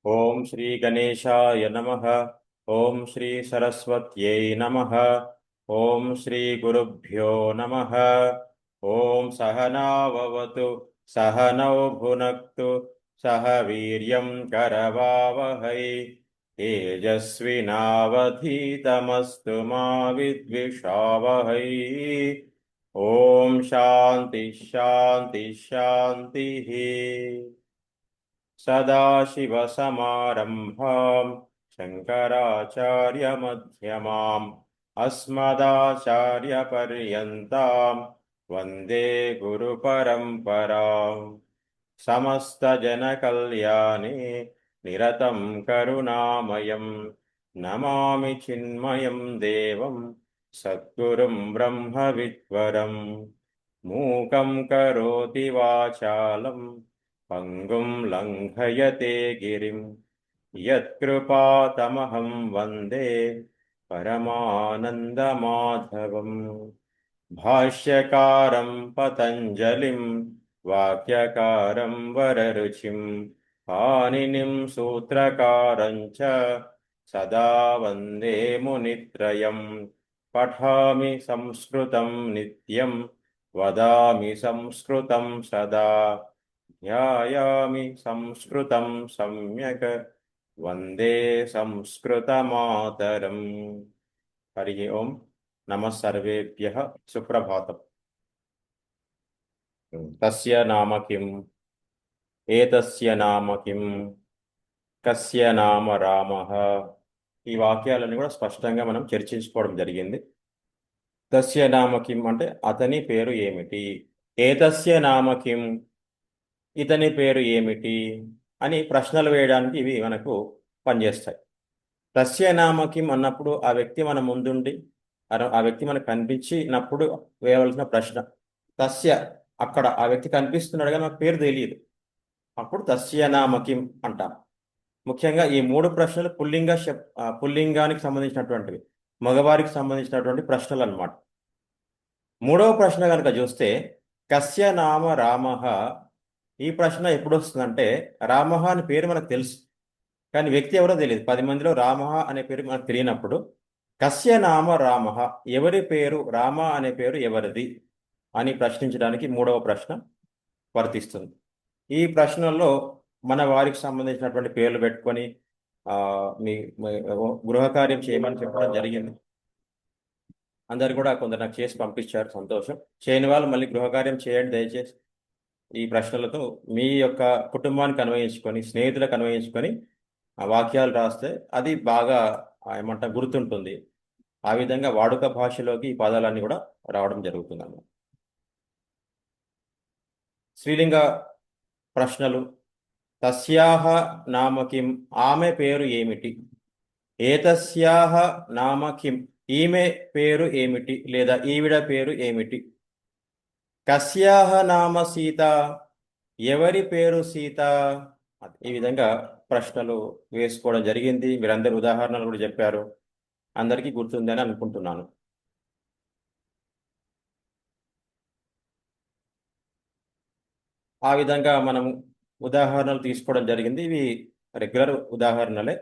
ఓం శ్రీ గణేశాయ నమః. ఓం శ్రీ సరస్వత్యై నమః. ఓం శ్రీ గురుభ్యో నమః. ఓం సహనావవతు సహనౌ భునక్తు సహ వీర్యం కరవావహై తేజస్వినావధీతమస్తు మా విద్విషావహై. ఓం శాంతి శాంతి శాంతి. సదాశివసమారంభాం శంకరాచార్యమధ్యమాం అస్మదాచార్యపర్యంతాం వందే గురుపరంపరాం. సమస్తజనకల్యాణే నిరతం కరుణామయం నమామి చిన్మయం దేవం సద్గురుం బ్రహ్మవిద్వరం. మూకం కరోతి వాచాలం పంగుం లంఘయతే గిరిం యత్కృపాతమహం వందే పరమానందమాధవం. భాష్యకారం పతంజలిం వాక్యకారం వరరుచిం పాణినిం సూత్రకారం చ సదా వందే మునిత్రయం. పఠామి సంస్కృతం నిత్యం వదామి సంస్కృతం సదా ధ్యాయామి సంస్కృతం సమ్యక్ వందే సంస్కృతమాతరం. హరి ఓం. నమః సర్వేభ్యః సుప్రభాతం. తస్య నామ కిం, ఏతస్య నామ కిం, కస్య నామ రామః. ఈ వాక్యాలన్నీ కూడా స్పష్టంగా మనం చర్చించుకోవడం జరిగింది. తస్య నామ కిం అంటే అతని పేరు ఏమిటి, ఏతస్య నామ కిం ఇతని పేరు ఏమిటి అని ప్రశ్నలు వేయడానికి ఇవి మనకు పనిచేస్తాయి. తస్య నామ కిం అన్నప్పుడు ఆ వ్యక్తి మన ముందుండి ఆ వ్యక్తి మనకు కనిపించినప్పుడు వేయవలసిన ప్రశ్న. తస్య అక్కడ ఆ వ్యక్తి కనిపిస్తున్నాడు కానీ నాకు పేరు తెలియదు, అప్పుడు తస్య నామ కిం అంటాం. ముఖ్యంగా ఈ మూడు ప్రశ్నలు పుల్లింగానికి సంబంధించినటువంటివి, మగవారికి సంబంధించినటువంటి ప్రశ్నలు అన్నమాట. మూడవ ప్రశ్న కనుక చూస్తే కస్య నామ రామః. ఈ ప్రశ్న ఎప్పుడు వస్తుందంటే రామః అనే పేరు మనకు తెలుసు కానీ వ్యక్తి ఎవరో తెలియదు. 10 మందిలో రామః అనే పేరు మనకు తెలియనప్పుడు కస్య నామ రామః, ఎవరి పేరు రామ అనే పేరు ఎవరిది అని ప్రశ్నించడానికి మూడవ ప్రశ్న వర్తిస్తుంది. ఈ ప్రశ్నల్లో మన వారికి సంబంధించినటువంటి పేర్లు పెట్టుకొని మీ గృహకార్యం చేయమని చెప్పడం జరిగింది. అందరు కూడా కొందరు నాకు చేసి పంపించారు, సంతోషం. చేయని వాళ్ళు మళ్ళీ గృహకార్యం చేయండి దయచేసి. ఈ ప్రశ్నలతో మీ యొక్క కుటుంబానికి అన్వయించుకొని, స్నేహితులకు అన్వయించుకొని ఆ వాక్యాలు రాస్తే అది బాగా ఏమంటా గుర్తుంటుంది. ఆ విధంగా వాడుక భాషలోకి ఈ పదాలన్నీ కూడా రావడం జరుగుతుంది అన్నమాట. స్త్రీలింగ ప్రశ్నలు. తస్యాహ నామ కిం, ఆమె పేరు ఏమిటి. ఏతస్యాహ నామ కిం, ఈమె పేరు ఏమిటి లేదా ఈవిడ పేరు ఏమిటి. కస్యాహ నామ సీత, ఎవరి పేరు సీత. ఈ విధంగా ప్రశ్నలు వేసుకోవడం జరిగింది. మీరందరూ ఉదాహరణలు కూడా చెప్పారు, అందరికీ గుర్తుందని అనుకుంటున్నాను. ఆ విధంగా మనం ఉదాహరణలు తీసుకోవడం జరిగింది. ఇవి రెగ్యులర్ ఉదాహరణలే.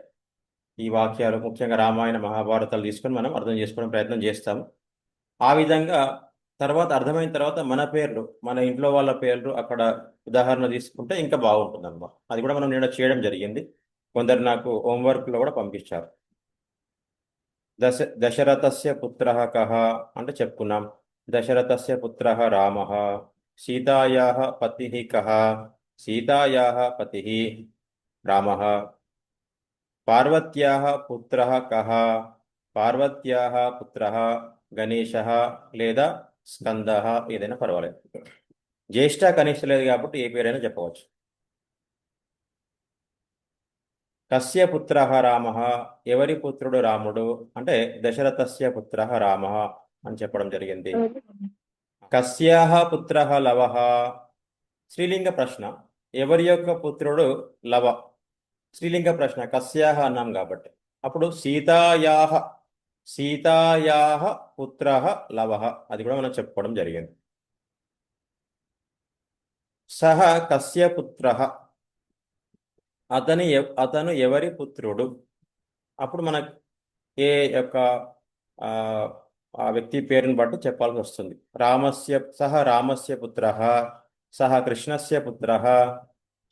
ఈ వాక్యాలు ముఖ్యంగా రామాయణ మహాభారతాలు తీసుకొని మనం అర్థం చేసుకోవడం ప్రయత్నం చేస్తాము. ఆ విధంగా తర్వాత అర్థమైన తర్వాత మన పేర్లు, మన ఇంట్లో వాళ్ళ పేర్లు అక్కడ ఉదాహరణ తీసుకుంటే ఇంకా బాగుంటుంది అన్నమాట. అది కూడా మనం నేను చేయడం జరిగింది. కొందరు నాకు హోంవర్క్లో కూడా పంపించారు. దశరథస్య పుత్రః కః అంటే చెప్పుకున్నాం. దశరథస్య పుత్రః రామః. సీతాయాః పతిః కః, సీతాయాః పతిః రామః. పార్వత్యాః పుత్రః కః, పార్వత్యాః పుత్రః గణేశः లేదా స్కందః, ఏదైనా పర్వాలేదు. జ్యేష్ఠ కనిష్ట లేదు కాబట్టి ఏ పేరైనా చెప్పవచ్చు. కస్య పుత్రః రామః, ఎవరి పుత్రుడు రాముడు అంటే దశరథస్య పుత్రః రామః అని చెప్పడం జరిగింది. కస్యాహ పుత్రః లవః, స్త్రీలింగ ప్రశ్న. ఎవరి యొక్క పుత్రుడు లవ. స్త్రీలింగ ప్రశ్న, కస్యాహ అన్నాం కాబట్టి అప్పుడు సీతాయాహ, సీతాయాహ పుత్రః లవః, అది కూడా మనం చెప్పుకోవడం జరిగింది. సహ కస్య పుత్రః, అతను ఎవరి పుత్రుడు. అప్పుడు మనకు ఏ యొక్క ఆ, ఆ వ్యక్తి పేరుని బట్టి చెప్పాల్సి వస్తుంది. రామస్య పుత్ర, సహ కృష్ణస్య పుత్ర,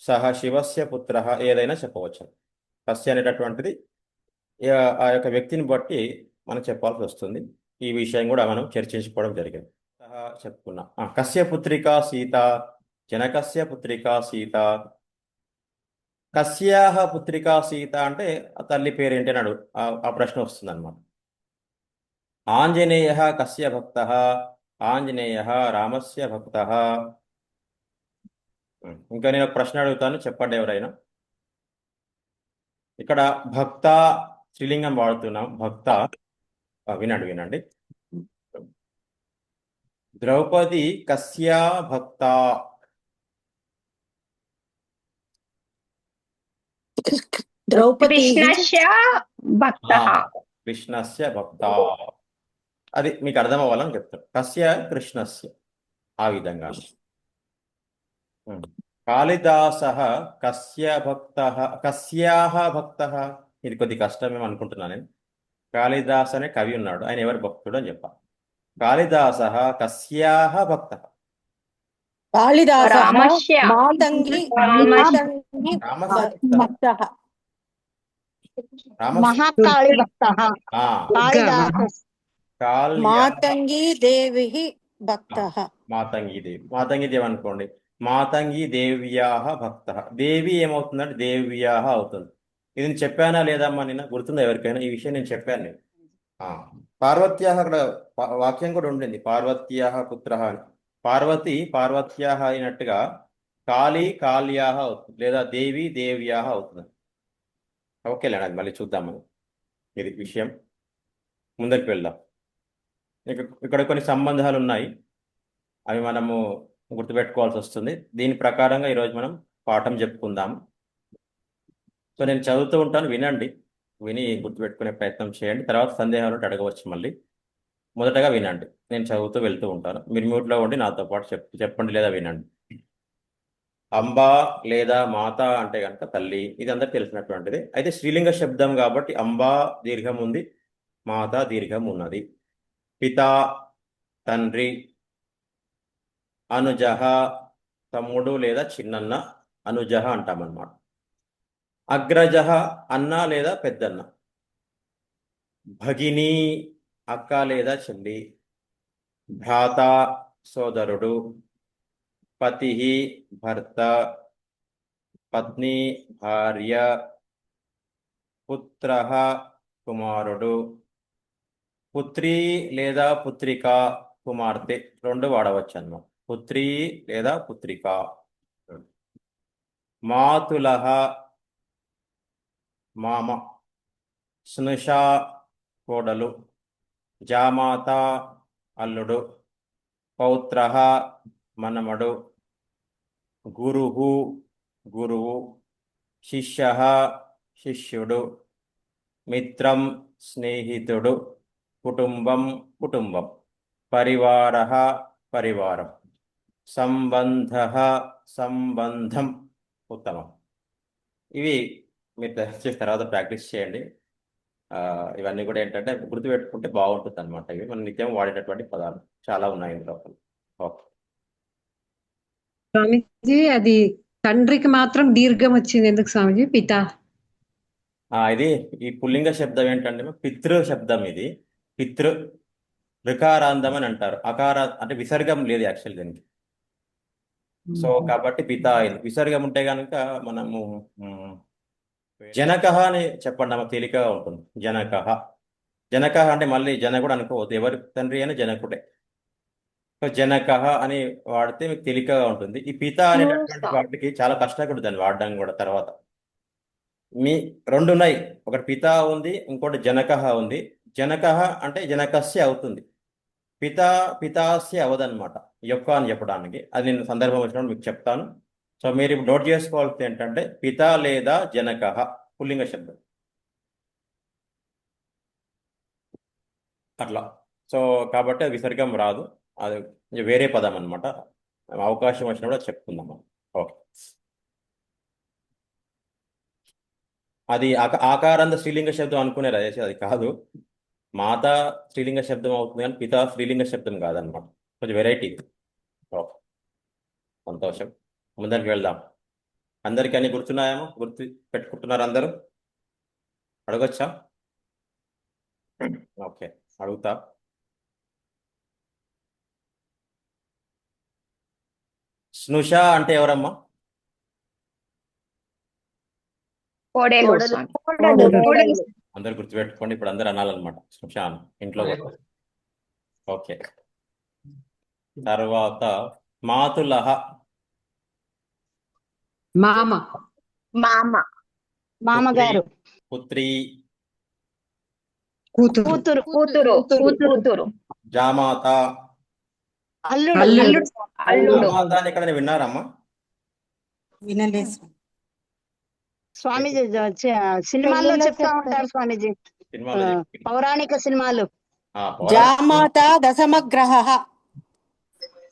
సహ శివస్య పుత్ర, ఏదైనా చెప్పవచ్చు. కస్య అనేటటువంటిది ఆ యొక్క వ్యక్తిని బట్టి మనం చెప్పాల్సి వస్తుంది. ఈ విషయం కూడా మనం చర్చించుకోవడం జరిగింది. చెప్పుకున్నాం. కస్య పుత్రికా సీత, జనకస్య పుత్రికా సీత. కస్యాహ పుత్రికా సీత అంటే ఆ తల్లి పేరేంటి అని ఆ ప్రశ్న వస్తుంది అనమాట. ఆంజనేయ కస్య భక్త, ఆంజనేయ రామస్య భక్త. ఇంకా నేను ఒక ప్రశ్న అడుగుతాను, చెప్పండి ఎవరైనా. ఇక్కడ భక్త స్త్రీలింగం వాడుతున్నాం. భక్త, వినండి వినండి. ద్రౌపది కస్యా భక్త. ద్రౌపది కృష్ణస్య భక్తః. కృష్ణస్య భక్త. అది మీకు అర్థం అవ్వాలని చెప్తాను. కస్య కృష్ణస్య, ఆ విధంగా. కాళిదాస కస్య భక్త, కస్యాహ భక్త. ఇది కొద్ది కష్టమేమో అనుకుంటున్నాను నేను. కాళిదాస్ అనే కవి ఉన్నాడు, ఆయన ఎవరి భక్తుడు అని చెప్పాలి. కాళిదాస కస్యాహ భక్త. కాళిదాస రామస్య మాతంగి రామస్య రామస్య భక్తః. భక్తః. రామస్య మహాకాళి భక్తః. ఆ, కాళిదాస కాళ్య మాతంగి దేవి భక్తః. మాతంగి దేవి అనుకోండి. మాతంగి దేవ్యాహ భక్త. దేవి ఏమవుతుందంటే దేవ్యాహ అవుతుంది. ఇది నేను చెప్పానా లేదమ్మా, నిన్న గుర్తుందా ఎవరికైనా ఈ విషయం? నేను చెప్పాను నేను. పార్వత్యాహ, అక్కడ వాక్యం కూడా ఉండింది, పార్వత్యాహ పుత్ర అని. పార్వత్యాహ అయినట్టుగా కాళీ కాళ్యాహ అవుతుంది, లేదా దేవి దేవ్యాహ అవుతుంది. ఓకేలేండి, అది మళ్ళీ చూద్దాం మనం. ఇది విషయం, ముందరికి వెళ్దాం. ఇక్కడ కొన్ని సంబంధాలు ఉన్నాయి, అవి మనము గుర్తుపెట్టుకోవాల్సి వస్తుంది. దీని ప్రకారంగా ఈరోజు మనం పాఠం చెప్పుకుందాం. సో నేను చదువుతూ ఉంటాను, వినండి. విని గుర్తుపెట్టుకునే ప్రయత్నం చేయండి. తర్వాత సందేహాలు ఉంటే అడగవచ్చు మళ్ళీ. మొదటగా వినండి, నేను చదువుతూ వెళ్తూ ఉంటాను. మీరు మ్యూట్లో ఉండి నాతో పాటు చెప్పండి లేదా వినండి. అంబా లేదా మాత అంటే కనుక తల్లి, ఇది అందరికి తెలిసినటువంటిది. అయితే స్త్రీలింగ శబ్దం కాబట్టి అంబా దీర్ఘం ఉంది, మాత దీర్ఘం ఉన్నది. పిత తండ్రి, అనుజహ తమ్ముడు లేదా చిన్నన్న, అనుజహ అంటామన్నమాట. అగ్రజహ అన్న లేదా పెద్దన్న. భగిని అక్క లేదా చెల్లి. భ్రాత సోదరుడు. పతి భర్త. పత్ని భార్య. పుత్ర కుమారుడు. పుత్రి లేదా పుత్రిక కుమార్తె, రెండు వాడవచ్చు అన్నమాట. పుత్రి లేదా పుత్రిక. మాతులహ మామ. స్నుష కోడలు. జామాత అల్లుడు. పౌత్ర మనమడు. గురువు గురువు. శిష్య శిష్యుడు. మిత్రం స్నేహితుడు. కుటుంబం కుటుంబం. పరివార పరివారం. సంబంధ సంబంధం. ఉత్తమం. ఇవి మీరు చేసిన తర్వాత ప్రాక్టీస్ చేయండి. ఇవన్నీ కూడా ఏంటంటే గుర్తుపెట్టుకుంటే బాగుంటుంది అనమాట. ఇవి మనం నిత్యం వాడేటటువంటి పదాలు చాలా ఉన్నాయి ఇందులో. ఓకే స్వామిజీ, అది తండ్రికి మాత్రం దీర్ఘం వచ్చింది ఎందుకు స్వామిజీ? పిత. ఇది ఈ పుల్లింగ శబ్దం ఏంటంటే పితృ శబ్దం. ఇది పితృ ఋకారాంధం అని అంటారు. అకార అంటే విసర్గం లేదు యాక్చువల్ దీనికి. సో కాబట్టి పిత అయింది. విసర్గం ఉంటే కనుక మనము జనక అని చెప్పండి, మనకు తేలికగా ఉంటుంది. జనక అంటే మళ్ళీ జనకుడు అనుకోవద్దు, ఎవరి తండ్రి అని జనకుడే. సో జనక అని వాడితే మీకు తేలికగా ఉంటుంది. ఈ పిత అనేటటువంటి వాటికి చాలా కష్టపడు దాన్ని వాడడం కూడా. తర్వాత మీ రెండు ఉన్నాయి, ఒకటి పిత ఉంది, ఇంకోటి జనక ఉంది. జనక అంటే జనకస్య అవుతుంది, పితాస్య అవదనమాట, యొక్క అని చెప్పడానికి. అది నేను సందర్భం వచ్చినప్పుడు మీకు చెప్తాను. సో మీరు ఇప్పుడు నోట్ చేసుకోవాల్సింది ఏంటంటే పిత లేదా జనక పుల్లింగ శబ్దం అట్లా. సో కాబట్టి అది విసర్గం రాదు, అది వేరే పదం అనమాట. అవకాశం వచ్చినప్పుడు చెప్పుకుందాం. ఓకే. అది ఆకారంత స్త్రీలింగ శబ్దం అనుకునే రాజేష్, అది కాదు. మాత స్త్రీలింగ శబ్దం అవుతుంది కానీ పిత స్త్రీలింగ శబ్దం కాదనమాట. కొంచెం వెరైటీ. సంతోషం. ముందరికి వెళ్దాం. అందరికీ అన్ని గుర్తున్నాయేమో? గుర్తు పెట్టుకుంటున్నారు అందరూ? అడగొచ్చా? ఓకే, అడుగుతా. స్నుష అంటే ఎవరమ్మా? కోడేలు స్వామి. కోడలు. అందరు గుర్తుపెట్టుకోండి, ఇప్పుడు అందరు అనాలన్నమాట స్నుష అని ఇంట్లో కూడా. ఓకే. తర్వాత మాతులహ. మామ, మామ. మామగారు. పుత్రి. కూతురు, కూతురు. కూతురు. కూతురు. జామాత. అల్లుడు. అల్లుడు. అల్లుడు. జామాత అని ఎక్కడైనా విన్నారమ్మా? వినలేదు. స్వామీజీ సినిమాల్లో చెప్తా ఉంటారు స్వామీజీ. సినిమాలో పౌరాణిక సినిమాలు. జామాత దశమగ్రహ.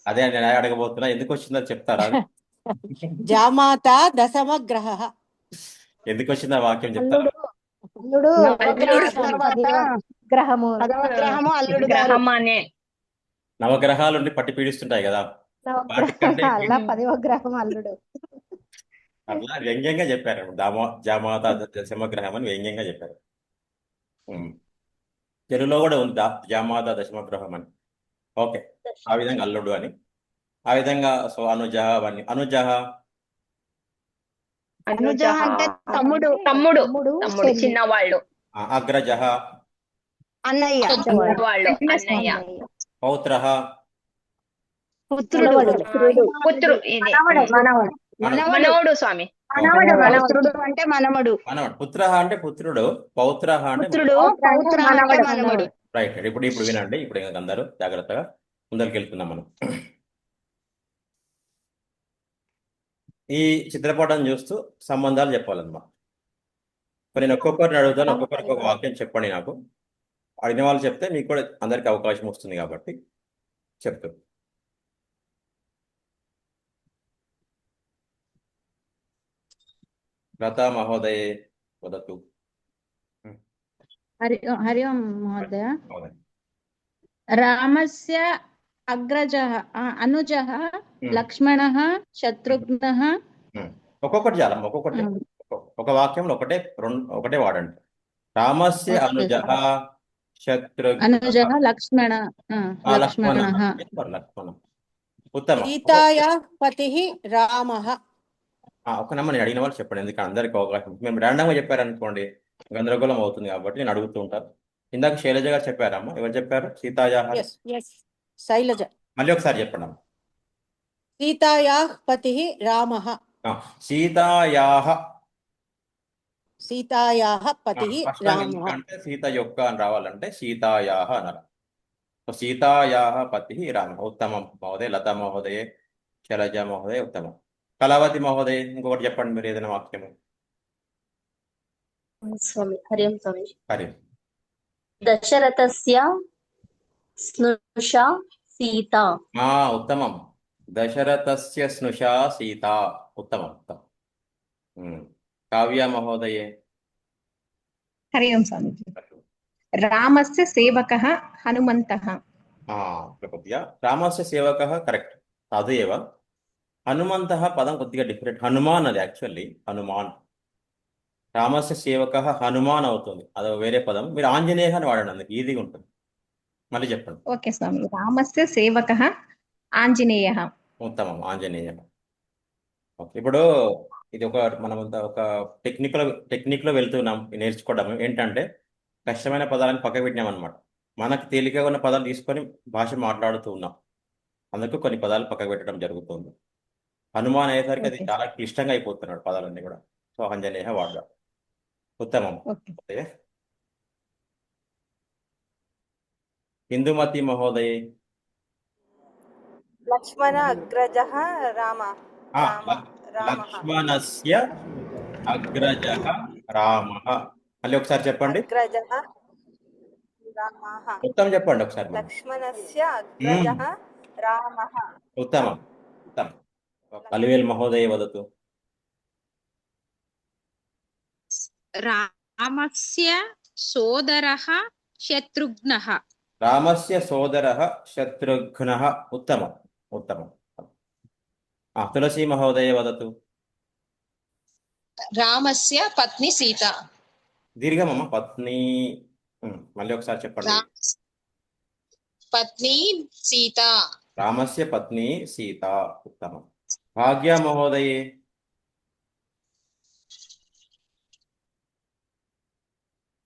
అదే నేను అడగబోతున్నా, ఎందుకు వచ్చిందో చెప్తారా? జామాత దశమగ్రహ. ఎందుకు వచ్చిందో ఆ వాక్యం చెప్తారా? అల్లుడు గ్రహము గ్రహము అల్లుడు గారు. నవగ్రహాలు ఉండి పట్టి పీడిస్తుంటాయి కదా, వాటికంటే అలా 10వ గ్రహం అల్లుడు. అట్లా వ్యంగ్యంగా చెప్పారు. జామాత దశమగ్రహం అని వ్యంగ్యంగా చెప్పారు. తెలుగులో కూడా ఉంది జామాత దశమగ్రహం అని. ఓకే, ఆ విధంగా అల్లుడు అని, ఆ విధంగా. సో అనుజ అవన్నీ. అనుజ అనుజ అంటే తమ్ముడు. తమ్ముడు చిన్నవాళ్ళు. అగ్రజ అన్నయ్య. వాళ్ళు అన్నయ్య. పౌత్ర పుత్రుడు. పుత్రుడు ఇది మనవడు స్వామి. పుత్రుడు అంటే మనవడు. మనవడు. పుత్ర అంటే పుత్రుడు, పౌత్ర అంటే పుత్రుడు. పౌత్ర అంటే మనవడు. రైట్. ఇప్పుడు వినండి, ఇప్పుడు ఇంకా అందరూ జాగ్రత్తగా ముందరికి వెళ్తున్నాం మనం. ఈ చిత్రపటం చూస్తూ సంబంధాలు చెప్పాలన్నమాట. ఇప్పుడు నేను ఒక్కొక్కరిని అడుగుతాను, ఒక్కొక్కరికి ఒక వాక్యం చెప్పండి నాకు. అడిగిన వాళ్ళు చెప్తే మీకు కూడా అందరికి అవకాశం వస్తుంది కాబట్టి చెప్తూ. లతా మహోదయే వదతు. हरि ओम महोदय। మహోదయ్. रामस्य अग्रजः अनुजः लक्ष्मणः शत्रुघ्नः। ఒక్కొక్కటి చాలా, ఒక్కొక్కటి. ఒక వాక్యంలో ఒకటే వాడండి. రామస్య అనుజః శత్రుఘ్నః अनुजः लक्ष्मण లక్ష్మణః. లక్ష్మణం. ఉత్తమం. సీతాయాః పతిః రామః. ఒక నెంబర్ నేను అడిగిన వాళ్ళు చెప్పండి, ఎందుకంటే అందరికి అవకాశం. మేము ర్యాండమ్గా చెప్పారనుకోండి గందరగోళం అవుతుంది కాబట్టి నేను అడుగుతూ ఉంటాను. ఇందాక శైలజ గారు చెప్పారమ్మా, ఎవరు చెప్పారు? సీతాయాః. శైలజ. మళ్ళీ ఒకసారి చెప్పండి అమ్మా. సీతాయాః పతిః రామః. సీతాయాః. సీతాయాః పతిః రామః. అంటే సీత యొక్క అని రావాలంటే సీతాయాః అనాలి. సీతాయాః పతిః రామః. ఉత్తమం మహోదయ. లతా మహోదయ, శైలజ మహోదయ, ఉత్తమం. కళావతి మహోదయ, ఇంకొకటి చెప్పండి మీరు ఏదైనా వాక్యము. స్వామి హరి ఓం స్వామి. హరి. దశరథస్య స్నుషా సీత. ఉత్తమం. దశరథస్య స్నుషా సీత. ఉత్తమం. కావ్య మహోదయే. हरि ओम स्वामी। रामस्य सेवकः हनुमन्तः। కొద్దిగా రామస్య సేవకः కరెక్ట్, తదేవ. హనుమంతః పదం కొద్దిగా డిఫరెంట్. హనుమాన్ అది యాక్చువల్లీ హనుమాన్. రామస్య సేవకः హనుమాన్ అవుతుంది, అది వేరే పదం. మీరు ఆంజనేయ అని వాడండి, అందుకు ఈజీగా ఉంటుంది. మళ్ళీ చెప్పండి. ओके स्वामी। रामस्य सेवकः आञ्जनेयः। ఉత్తమం, ఆంజనేయ. ఓకే, ఇప్పుడు ఇది మనమంతా ఒక టెక్నిక్లో వెళ్తున్నాం నేర్చుకోవడం. ఏంటంటే కష్టమైన పదాలను పక్క పెట్టినాం అనమాట. మనకు తేలికగా ఉన్న పదాలు తీసుకొని భాష మాట్లాడుతూ ఉన్నాం, అందుకు కొన్ని పదాలు పక్కకు పెట్టడం జరుగుతుంది. హనుమాన్ అయ్యేసరికి అది చాలా క్లిష్టంగా అయిపోతున్నాడు పదాలన్నీ కూడా. సో ఆంజనేయ వాడదాం. ఉత్తమం. ఇందుమతి మహోదయే. లక్ష్మణ అగ్రజః రామ. లక్ష్మణస్య అగ్రజః రామః. మళ్ళీ ఒకసారి చెప్పండి. అగ్రజః రామః. ఉత్తమం చెప్పండి ఒకసారి. లక్ష్మణస్య అగ్రజః రామః. ఉత్తమం. ఉత్తమం. అలివేల్ మహోదయ వదతు. రామస్య సోదరః శత్రుఘ్నః. రామస్య సోదరः శత్రుఘ్నः. ఉత్తమం ఉత్తమం. తులసి మహోదయ వదతు. రామస్య పత్ని సీత. దీర్ఘమమ్మ పత్ని. మళ్ళీ ఒకసారి చెప్పండి. పత్ని సీత. రామస్య పత్ని సీత. ఉత్తమం. భాగ్య మహోదయే.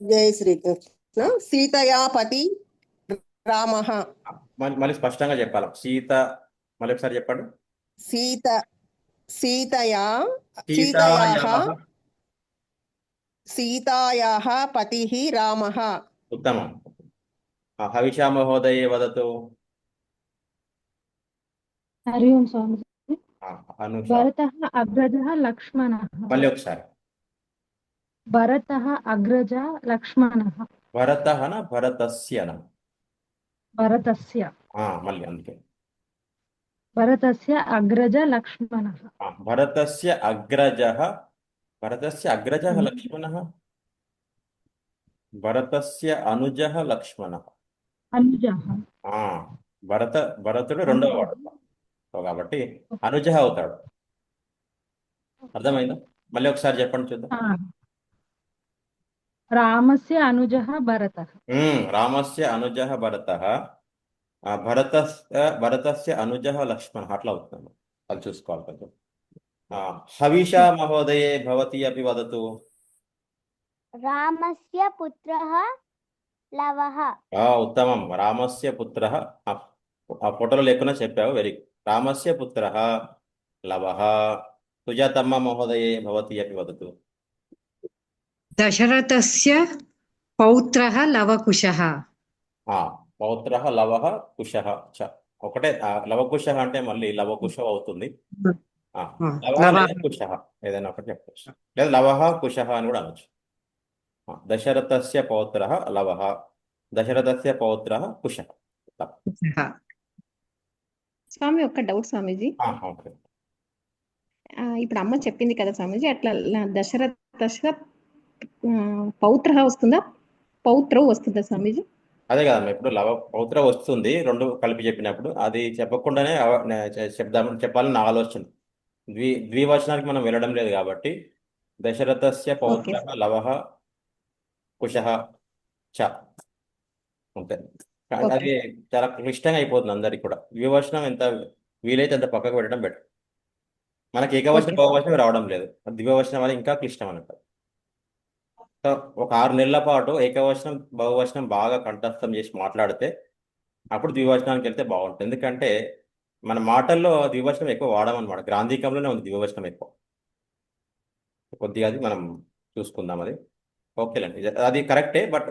జై శ్రీకృష్ణ. సీతయా పతి రామః. మళ్ళీ స్పష్టంగా చెప్పాలి. సీత మళ్ళీ ఒకసారి చెప్పండి. సీతాయాः పతిః రామः. ఉత్తమం. హవిషా మహోదయే వదతు. హరి ఓం స్వామి. అనుష. భరతః అగ్రజः లక్ష్మణः. మళ్ళీ ఒకసారి. భరతः అగ్రజ లక్ష్మణः. భరతఃన భరతస్యన. భరతస్య మళ్ళీ అందుకే భరతస్య అగ్రజ లక్ష్మణः. భరతస్య అగ్రజः. భరతస్య అగ్రజः లక్ష్మణः. భరతస్య అనుజः లక్ష్మణः. అనుజः. భరతుడు రెండవ వాడు కాబట్టి అనుజः అవుతాడు. అర్థమైందా? మళ్ళీ ఒకసారి చెప్పండి చూద్దాం. రామస్య అనుజः భరతः. రామస్య అనుజः భరతः. భరతస్య అనుజः లక్ష్మణः. అట్లా అవుతుంది. అది చూసుకోవాలి కొంచెం. హవిషా మహోదయే భవతి అపి వదతు. రామస్య పుత్రః లవః. ఉత్తమం. రామస్య పుత్రః. ఆ ఫోటోలో లేకుండా చెప్పావు. Very good. రామస్య పుత్రః లవః. సుజాతమ్మ మహోదయే భవతి అపి వదతు. దశరథస్య పౌత్రః లవకుశः. పౌత్రః లవః కుశః చ. ఒకటే లవకుశः అంటే మళ్ళీ లవకుశ అవుతుంది. లవః లేదా కుశः ఏదైనా ఒకటి చెప్పచ్చు. లేదా లవః కుశः అని కూడా అనొచ్చు. దశరథస్య పౌత్రః లవః. దశరథస్య పౌత్రః కుశः. స్వామి ఒక్క డౌట్ స్వామీజీ. ఓకే. ఇప్పుడు అమ్మ చెప్పింది కదా స్వామీజీ, అట్లా దశరథస్య పౌత్రః వస్తుందా, పౌత్రౌ వస్తుందా స్వామీజీ? అదే కదమ్మా. ఇప్పుడు పౌత్ర వస్తుంది రెండు కలిపి చెప్పినప్పుడు. అది చెప్పకుండానే చెప్పాలని నా ఆలోచన. ద్వివచనానికి మనం వెళ్ళడం లేదు కాబట్టి దశరథస్య పౌత్రః లవః కుశః చ అంతే. అది చాలా క్లిష్టంగా అయిపోతుంది అందరికి కూడా. ద్వివచనం ఎంత వీలైతే అంత పక్కకు పెట్టడం బెటర్. మనకి ఏకవచనం బహువచనం రావడం లేదు. ద్వివచనం వల్ల ఇంకా క్లిష్టం అన్నట్టు. సో ఒక 6 నెలల పాటు ఏకవచనం బహువచనం బాగా కంఠస్థం చేసి మాట్లాడితే అప్పుడు ద్వివచనానికి వెళ్తే బాగుంటుంది. ఎందుకంటే మన మాటల్లో ద్వివచనం ఎక్కువ వాడమన్నమాట. గ్రాంధికంలోనే ఉంది ద్వివచనం ఎక్కువ. కొద్దిగా అది మనం చూసుకుందాం. అది ఓకేలేండి. అది కరెక్టే. బట్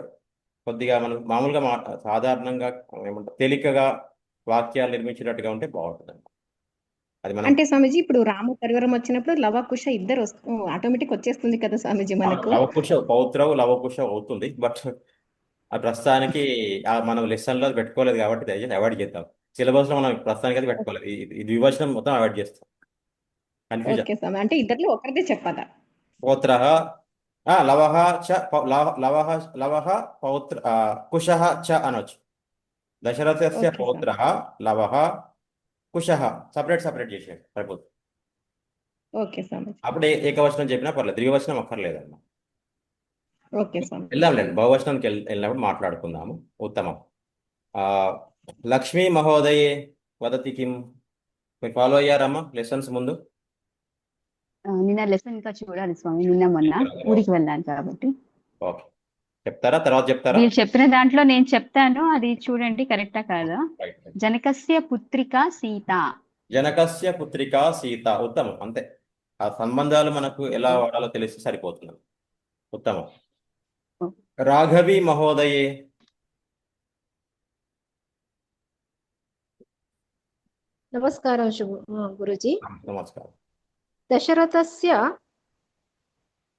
కొద్దిగా మనం మామూలుగా సాధారణంగా ఏమంటారు తేలికగా వాక్యాలు నిర్మించినట్టుగా ఉంటే బాగుంటుంది. అది మనం అంటే స్వామీజీ ఇప్పుడు రామ పరివారం వచ్చినప్పుడు లవకుశ ఇద్దరు ఆటోమేటిక్ వచ్చేస్తుంది కదా స్వామీజీ మనకు. లవకుశ పౌత్రవు లవకుశ అవుతుంది. బట్ ఆ ప్రస్తుతానికి మనం లెసన్ లో పెట్టుకోలేదు కాబట్టి దయచేసి అవాయిడ్ చేద్దాం. సిలబస్ లో మనం ప్రస్తుతానికి అయితే పెట్టుకోలేదు. ఈ ద్వివచనం మొత్తం అవాయిడ్ చేస్తాం. ఓకే స్వామి. అంటే ఇద్దరిలో ఒకరిదే చెప్పాలా? పౌత్రః లవః చ లవః పౌత్ర కుశః చ అనొచ్చు. దశరథస్య పౌత్రః లవః కుశః సపరేట్ చేసేది సరిపోతుంది. ఓకే స్వామి. అప్పుడు ఏకవచనం చెప్పినా పర్లేదు. ద్వివచనం అక్కర్లేదమ్మా. ఓకే స్వామి. వెళ్దాంలేండి. బహువచనానికి వెళ్ళినప్పుడు మాట్లాడుకుందాము. ఉత్తమం. లక్ష్మీ మహోదయే వదతి కిం. మీరు ఫాలో అయ్యారమ్మా లెసన్స్ ముందు? నిన్న లెసన్ ఇంకా చూడాలి స్వామి. నిన్న మొన్న ఊరికి వెళ్ళాను కాబట్టి. ఓకే. చెప్తారా? తర్వాత చెప్తారా? మీరు చెప్పిన దాంట్లో నేను చెప్తాను, అది చూడండి కరెక్టా కాదా. జనకస్య పుత్రిక సీత. జనకస్య పుత్రిక సీత. ఉత్తమం. అంతే. ఆ సంబంధాలు మనకు ఎలా వాడాలో తెలిస్తే సరిపోతుంది. ఉత్తమం. రాఘవి మహోదయే. నమస్కారం గురుజీ. నమస్కారం. దశరథస్య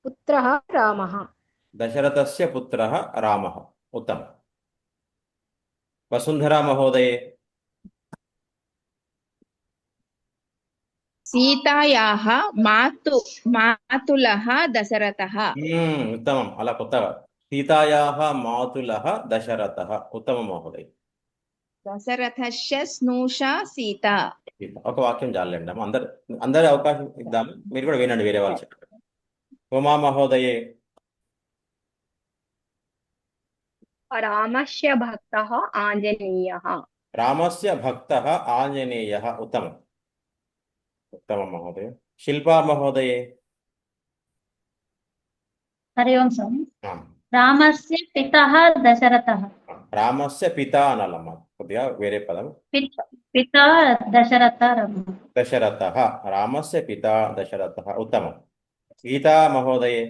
పుత్రః రామః. దశరథస్య పుత్రః రామః. ఉత్తమం. వసుంధరా మహోదయే. సీతాయాः మాతులः దశరథः. ఉత్తమం. అలా కొత్తగా సీతాయాः మాతులः దశరథः. ఉత్తమం మహోదయ్. దశరథస్య స్నూషా సీత. ఒక వాక్యం చాలండి అమ్మ. అందరి అవకాశం ఇద్దాము. మీరు కూడా వినండి వేరే వాళ్ళు చెప్పారు. ఉమా మహోదయే. రామస్య భక్తః ఆంజనేయః. రామస్య భక్తః ఆంజనేయः. ఉత్తమం. ఉత్తమం మహోదయ. శిల్పా మహోదయే. హరి ఓం స్వామి. ఆ, రామస్య పితః దశరథः. రామస్య పిత అనాలమ్మ. కొద్దిగా వేరే పదం. పితా దశరథ దశరథः. రామస్య పిత దశరథः. ఉత్తమం. గీతా మహోదయే.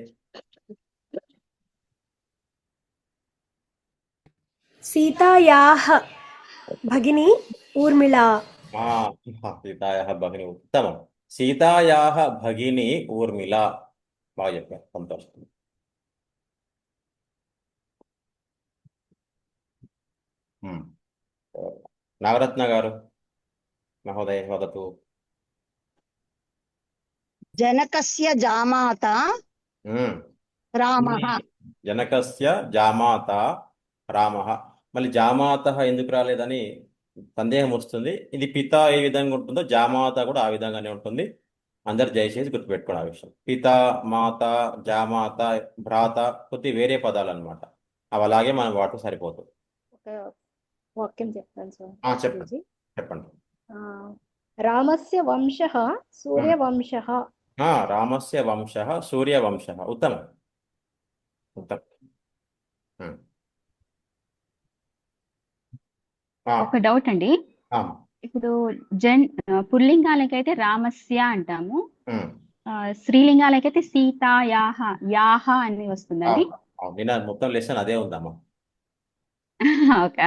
సీతాయాः భగిని ఊర్మిళా. సీతాయాः భగిని. ఉత్తమం. సీతాయాः భగిని ఊర్మిళ. బాగా చెప్పారు. సంతోషం. నాగరత్న గారు మహోదయ వదతు. జనకస్య జామాత రామః. జనకస్య జామాత రామః. మళ్ళీ జామాత ఎందుకు రాలేదని సందేహం వస్తుంది. ఇది పిత ఏ విధంగా ఉంటుందో జామాత కూడా ఆ విధంగానే ఉంటుంది. అందరు దయచేసి గుర్తుపెట్టుకోండి ఆ విషయం. పిత, మాత, జామాత, భ్రాత కొద్ది వేరే పదాలు అనమాట. అవి అలాగే మనం వాటితో సరిపోతుంది. ఒక వాక్యం చెప్తాను చెప్పండి చెప్పండి. రామస్య వంశః సూర్యవంశః. రామస్య వంశః సూర్యవంశః. ఉత్తమం. ఉత్తమం. ఒక డౌట్ అండి. ఇప్పుడు పుల్లింగాలకైతే రామస్య అంటాము, స్త్రీలింగాలకైతే సీతాయాహ యాహ అని వస్తుందండి. మొత్తం లెసన్ అదే ఉందమ్మా. ఓకే,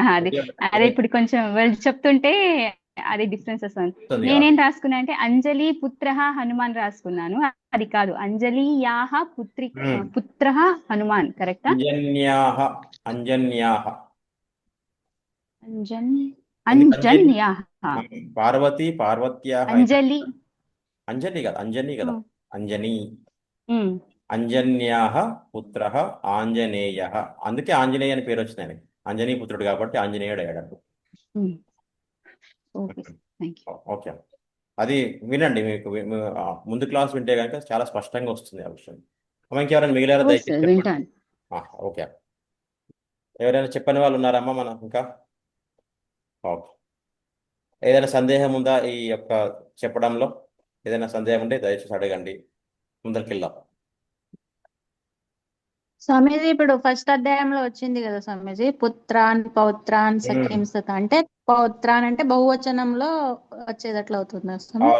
అదే ఇప్పుడు కొంచెం వాళ్ళు చెప్తుంటే అది డిఫరెన్స్ వస్తుంది. నేనేం రాసుకున్నా అంటే అంజలి పుత్ర హనుమాన్ రాసుకున్నాను. అది కాదు, అంజలి యాహ పుత్ర హనుమాన్. కరెక్టా? అంజన్యాహ. అంజన్యాహ. అంజన్యాహ. పార్వతి పార్వత్యాహ. అంజలి. అంజలి కదా, అంజని కదా, అంజని. అంజన్యాహ పుత్ర ఆంజనేయ. అందుకే ఆంజనేయ అని పేరు వచ్చినాయి. అంజనీ పుత్రుడు కాబట్టి ఆంజనేయుడు అయ్యాడు. ఓకే, అది వినండి. మీకు ముందు క్లాస్ వింటే కనుక చాలా స్పష్టంగా వస్తుంది ఆ విషయం. ఇంకెవరైనా మిగిలిన దయచేసి. ఓకే, ఎవరైనా చెప్పని వాళ్ళు ఉన్నారమ్మా మనం ఇంకా? ఓకే, ఏదైనా సందేహం ఉందా ఈ యొక్క చెప్పడంలో? ఏదైనా సందేహం ఉంటే దయచేసి అడగండి. ముందరికెళ్దాం. స్వామీజీ ఇప్పుడు ఫస్ట్ అధ్యాయంలో వచ్చింది కదా స్వామీజీ, పుత్రాన్ పౌత్రాన్ సఖింసత అంటే పౌత్రాన్ అంటే బహువచనంలో వచ్చేది ఎట్లా అవుతుంది స్వామి?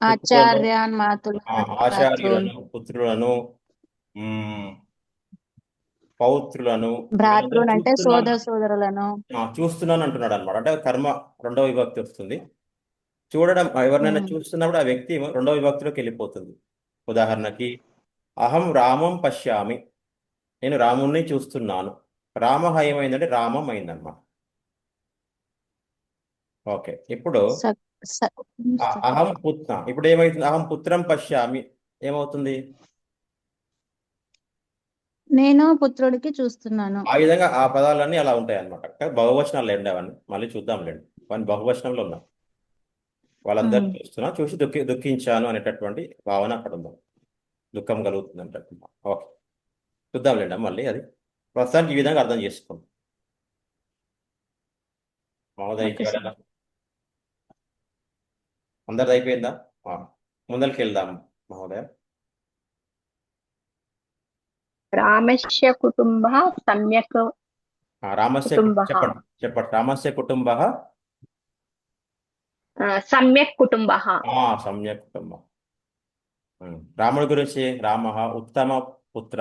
ఆచార్యాన్ మాతులు, ఆచార్యులను, పుత్రులను, పౌత్రులను, భ్రాతృన్ అంటే సోదర సోదరులను చూస్తున్నాను అంటున్నాడు అనమాట. అంటే కర్మ రెండవ విభక్తి వస్తుంది. చూడడం, ఎవరినైనా చూస్తున్నప్పుడు ఆ వ్యక్తి రెండవ విభక్తిలోకి వెళ్ళిపోతుంది. ఉదాహరణకి అహం రామం పశ్యామి, నేను రాముణ్ణి చూస్తున్నాను. రామ ఏమైందంటే రామం అయిందన్నమాట. ఓకే, ఇప్పుడు అహం పుత్ర, ఇప్పుడు ఏమైతుంది? అహం పుత్రం పశ్యామి ఏమవుతుంది? నేను పుత్రుడికి చూస్తున్నాను. ఆ విధంగా ఆ పదాలన్నీ అలా ఉంటాయి అనమాట. బహువచనాలు ఉండేవన్నీ మళ్ళీ చూద్దాంలేండి. వాడిని బహువచనంలో ఉన్నా వాళ్ళందరూ చూస్తున్నా, చూసి దుఃఖించాను అనేటటువంటి భావన అక్కడ ఉందాం. దుఃఖం కలుగుతుంది అంటే. ఓకే, చూద్దాంలేండి మళ్ళీ. అది ప్రస్తుతానికి ఈ విధంగా అర్థం చేసుకోండి. మహోదయకి ఎవరైనా అందరిది అయిపోయిందా? ముందరికి వెళ్దాం మహోదయ. రామస్య కుటుంబ సమ్యక్. రామస్య చెప్పండి చెప్పండి. రామస్య కుటుంబ సమ్యక్ కుటుంబ. సమ్యక్ కుటుంబం. రాముడి గురించి రామ ఉత్తమ పుత్ర,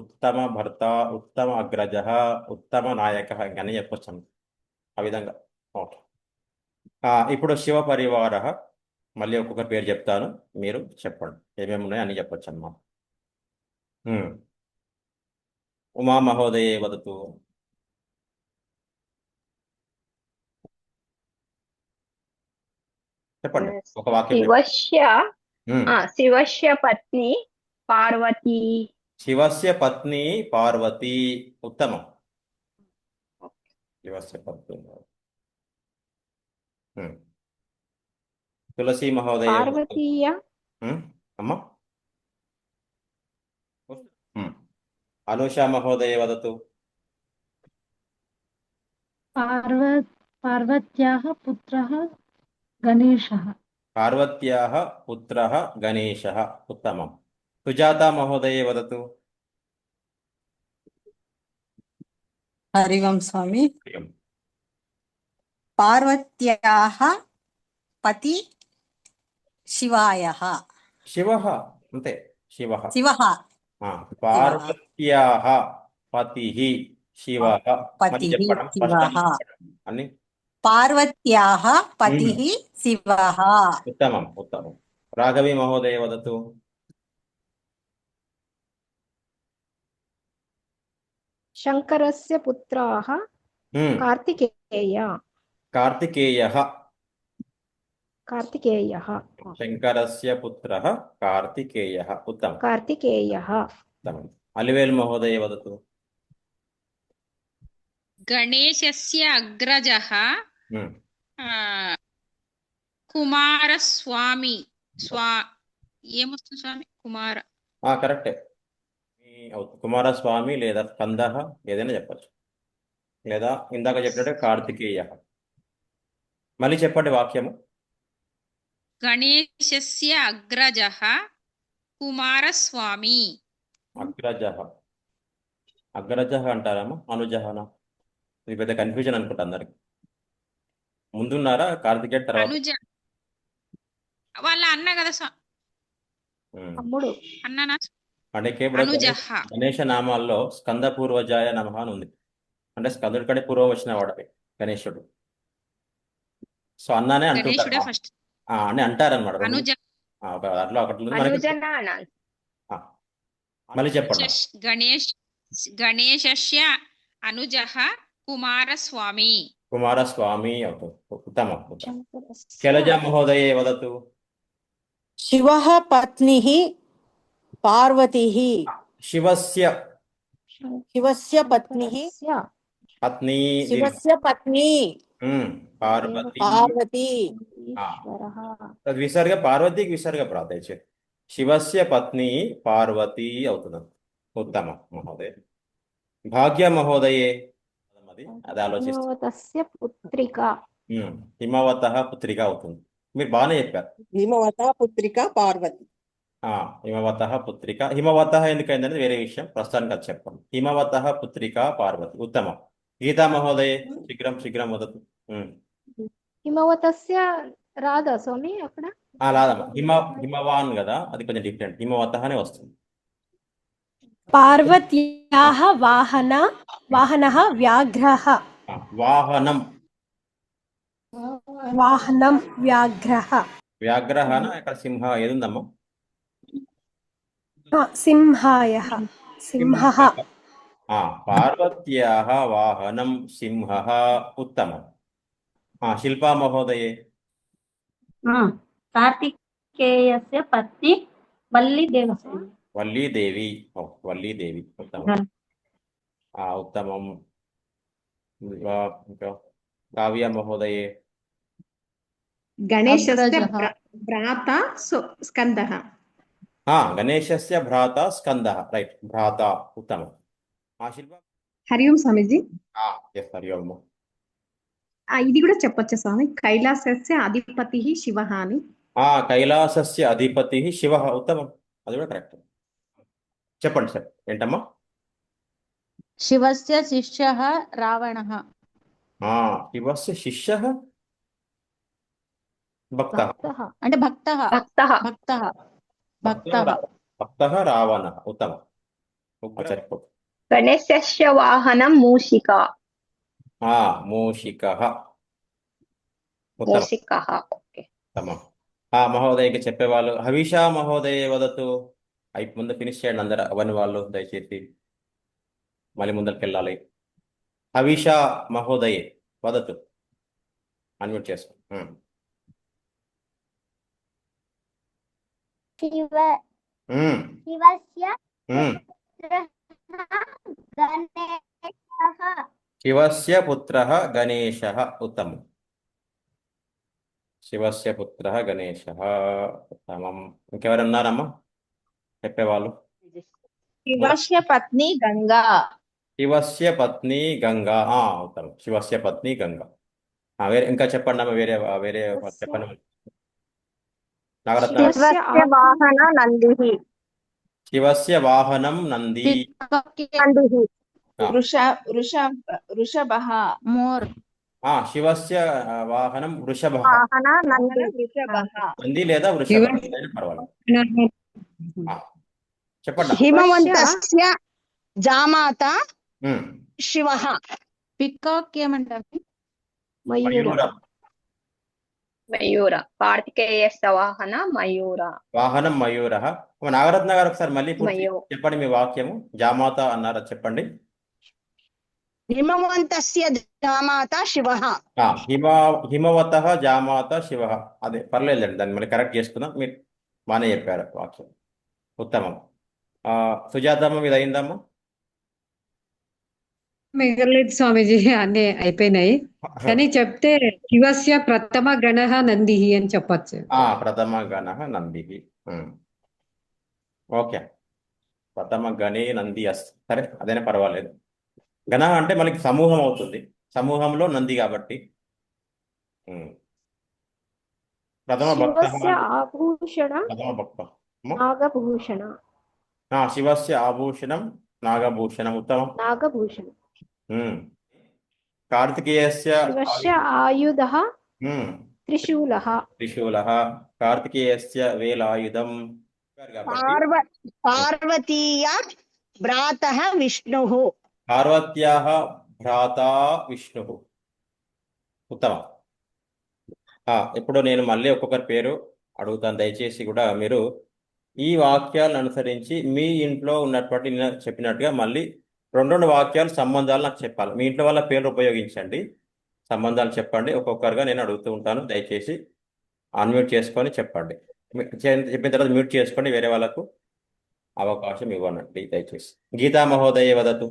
ఉత్తమ భర్త, ఉత్తమ అగ్రజ, ఉత్తమ నాయక అని చెప్పొచ్చు ఆ విధంగా. ఓకే, ఇప్పుడు శివ పరివార. మళ్ళీ ఒక్కొక్కరి పేరు చెప్తాను, మీరు చెప్పండి ఏమేమి ఉన్నాయో అన్ని చెప్పొచ్చు అన్నమాట. ఉమా మహోదయే వదతు. చెప్పండి ఒక వాక్యం చెప్పండి. శివస్య శివస్య పత్ని పార్వతీ. శివస్య పత్ని పార్వతీ. ఉత్తమం. శివస్య పత్ని. తులసి మహోదయ పార్వతీయ అమ్మ. అనుషా మహోదయ వదతు. పార్వత్యాः పుత్రः గణేశः. పార్వత్యాः పుత్రः గణేశः. ఉత్తమం. సుజాతా మహోదయ వదతు. హరి ఓం స్వామి. పార్వత్యాः పతి శివాయః. శివః అంతే. శివః. శివః. పార్వత్యాः పతిః శివః. పతిః చెప్పడం శివః. అన్ని పార్వత్యాः పతిః శివః. ఉత్తమం. ఉత్తమం. రాఘవి మహోదయ వదతు. శంకరస్య పుత్రాः కార్తికేయ. కార్తికేయః. కార్తికేయः. శంకరస్య పుత్రः కార్తికేయः. ఉత్తమం. కార్తికేయः. ఉత్తమం. అలివేల్ మహోదయ వదతు. గణేశస్య అగ్రజः కుమారస్వామి. ఏమొస్తుంది స్వామి? కరెక్టే. కుమారస్వామి లేదా స్కందః ఏదైనా చెప్పచ్చు. లేదా ఇందాక చెప్పినట్టే కార్తికేయః. మళ్ళీ చెప్పండి వాక్యము. గణేశస్య అగ్రజः కుమారస్వామి. అగ్రజః. అగ్రజః అంటారమ్మా అనుజహనా? ఇది పెద్ద కన్ఫ్యూజన్ అనుకుంటా అందరికి. ముందున్నారా కార్తికేయ తర్వాత? అనుజ వాళ్ళ అన్న కదా తమ్ముడు. అన్ననా? అంటే కేవలం అనుజః. గణేశ నామాల్లో స్కంద పూర్వజాయ నమః అని ఉంది. అంటే స్కందుడి కంటే పూర్వం వచ్చిన వాడవి గణేశుడు. సో అన్నానే గణేశుడే అంటుంటారు. ఫస్ట్. అని అంటారనమాట. అనుజ అట్లా ఒకటి మనకి. మళ్ళీ చెప్పండి. గణేశస్య అనుజః కుమారస్వామి. కుమారస్వామి అవుతుంది. ఉత్తమం. శైలజా మహోదయే వదతు. శివః పత్నిః పార్వతీః. శివస్య. శివస్య పత్నిః పత్ని. శివస్య పత్ని పార్వతి. పార్వతీ. విసర్గ పార్వతీకి విసర్గ ప్రార్థించే. శివస్య పత్ని పార్వతీ అవుతుంది. ఉత్తమం మహోదయ. భాగ్య మహోదయే. అది ఆలోచిస్తే హిమవతస్య పుత్రిక. హిమవతః పుత్రిక అవుతుంది. మీరు బాగానే చెప్పారు. హిమవతః పుత్రిక పార్వతి. హిమవతః పుత్రిక. హిమవతః ఎందుకైందనేది వేరే విషయం. ప్రస్తుతానికి అది చెప్పండి. హిమవతః పుత్రిక పార్వతి. ఉత్తమం. గీతా మహోదయే శీఘ్రం శీఘ్రం వదతు. హిమవతస్య రాదా స్వామి అక్కడ? రాదమ్మా. హిమవాన్ కదా, అది కొంచెం డిఫరెంట్. హిమవతః అనే వస్తుంది. పార్వత్యాः వాహనः వ్యాఘ్రः. వాహనం. వాహనం వ్యాఘ్రः. వ్యాఘ్రహన ఇక్కడ సింహ ఏదుందమ్మా? సింహాయः. సింహः. పార్వత్యాः వాహనం సింహः. ఉత్తమం. శిల్పా మహోదయే. కార్తికేయస్య పత్ని వల్లీదేవస్య. వల్లీదేవి. వల్లీదేవి. ఉత్తమం. ఉత్తమం. ఇంకా కావ్య మహోదయే. గణేశస్య భ్రాత స్కందః. గణేశస్య భ్రాత స్కందః. రైట్. భ్రాత. ఉత్తమం. శిల్ప. హరి ఓం స్వామీజీ. హరి ఓం. ఇది కూడా చెప్పొచ్చా స్వామి? కైలాసస్య అధిపతి శివః అని. కైలాసస్య అధిపతి శివః. ఉత్తమం. అది కూడా కరెక్ట్. చెప్పండి సార్. ఏంటమ్మా? శివస్య శిష్యః రావణః. శివస్య శిష్యః భక్తః. అంటే భక్తః. భక్తః రావణః. ఉత్తమం. గణేశస్య వాహనం మూషిక. మూషికః. మూషికః. ఉత్తమం. మహోదయకి చెప్పేవాళ్ళు హవిషా మహోదయ వదతు. ముందు ఫినిష్ చేయండి అందరు. అవన్నీ వాళ్ళు దయచేసి మళ్ళీ ముందరికి వెళ్ళాలి. హవిషా మహోదయే వదతు. అన్మ్యూట్ చేసుకో. शिव ఉమ్, शिवस्य ఉమ్. पुत्रः गणेशः శివస్య పుత్రః గణేశः ఉత్తమం. శివస్య పుత్రః గణేశः ఉత్తమం. ఇంకెవరున్నారమ్మా చెప్పేవాళ్ళు? శివస్య పత్ని గంగా. శివస్య పత్ని గంగా. ఉత్తమం. శివస్య పత్ని గంగా. వేరే ఇంకా చెప్పండి అమ్మా. వేరే వేరే చెప్పండి నాగరత్న గారు. శివస్య వాహన నందిః. శివస్య వాహనం నంది. నందిః. వృషభః మోర్. శివస్య వాహనం వృషభః. వాహన నందిః. నంది లేదా వృషభం ఏదైనా పర్వాలేదు. చెప్పండి. హిమవంతస్య జామాత ఉమ్. శివః. పికాక్ ఏమంటారు? మయూరం. మయూర. కార్తికేయస్య వాహన మయూర. వాహనం మయూరః. నాగరత్న గారు ఒకసారి మళ్ళీ పూర్తి మయూర్. చెప్పండి మీ వాక్యము. జామాత అన్నారు చెప్పండి. హిమవంతస్య జామాత శివః. హిమవతః జామాత శివః. అదే పర్లేదండి, దాన్ని మళ్ళీ కరెక్ట్ చేసుకుందాం. మీరు బాగానే చెప్పారు వాక్యం. ఉత్తమం. సుజాతమ్మ మీద అయిందమ్మా? మిగలేదు స్వామీజీ, అన్నీ అయిపోయినాయి. కానీ చెప్తే శివస్య ప్రథమ గణః నందిః అని చెప్పచ్చు. ప్రథమ గణః నందిః. ఓకే. ప్రథమ గణే నంది అస్తి. సరే, అదైనా పర్వాలేదు. గణ అంటే మనకి సమూహం అవుతుంది, సమూహంలో నంది కాబట్టి. ప్రథమ భక్త. శివస్య ఆభూషణ ప్రథమ భక్త. నాగభూషణ. శివస్య ఆభూషణం నాగభూషణం. ఉత్తమం. నాగభూషణ. కార్తికేయస్య శివస్య ఆయుధః త్రిశూలః. త్రిశూలః. కార్తికేయస్య వేలాయుధం. పార్వతీయ భ్రాతః విష్ణుః. పార్వత్యాః భ్రాతా విష్ణుః. ఉత్తమం. ఇప్పుడు నేను మళ్ళీ ఒక్కొక్కరి పేరు అడుగుతాను. దయచేసి కూడా మీరు ఈ వాక్యాలను అనుసరించి మీ ఇంట్లో ఉన్నటువంటి నేను చెప్పినట్టుగా మళ్ళీ రెండు వాక్యాలు సంబంధాలు నాకు చెప్పాలి. మీ ఇంట్లో వాళ్ళ పేర్లు ఉపయోగించండి, సంబంధాలు చెప్పండి. ఒక్కొక్కరుగా నేను అడుగుతూ ఉంటాను. దయచేసి అన్మ్యూట్ చేసుకొని చెప్పండి. చెప్పిన తర్వాత మ్యూట్ చేసుకొని వేరే వాళ్ళకు అవకాశం ఇవ్వనండి దయచేసి. గీతా మహోదయ వదతు.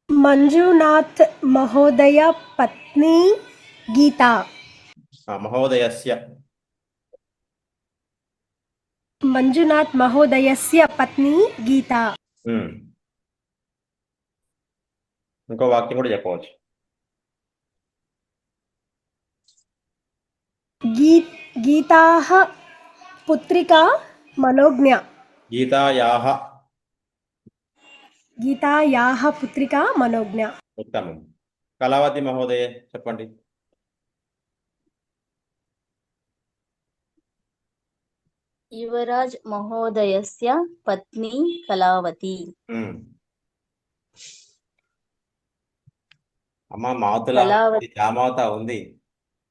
మంజునాథ్ మహోదయ పత్ని గీతా. మహోదయస్య. మంజునాథ్ మహోదయస్య పత్ని గీతా. ఇంకో వాక్యం కూడా చెప్పవచ్చు. గీతాః పుత్రికా మనోజ్ఞ. గీతాయాః. గీతాయాః పుత్రికా మనోజ్ఞ. ఉత్తమం. కళావతి మహోదయ చెప్పండి. యువరాజ్ మహోదయస్య పత్ని కళావతి. అమ్మ మాతుల ఉంది, జామాత ఉంది,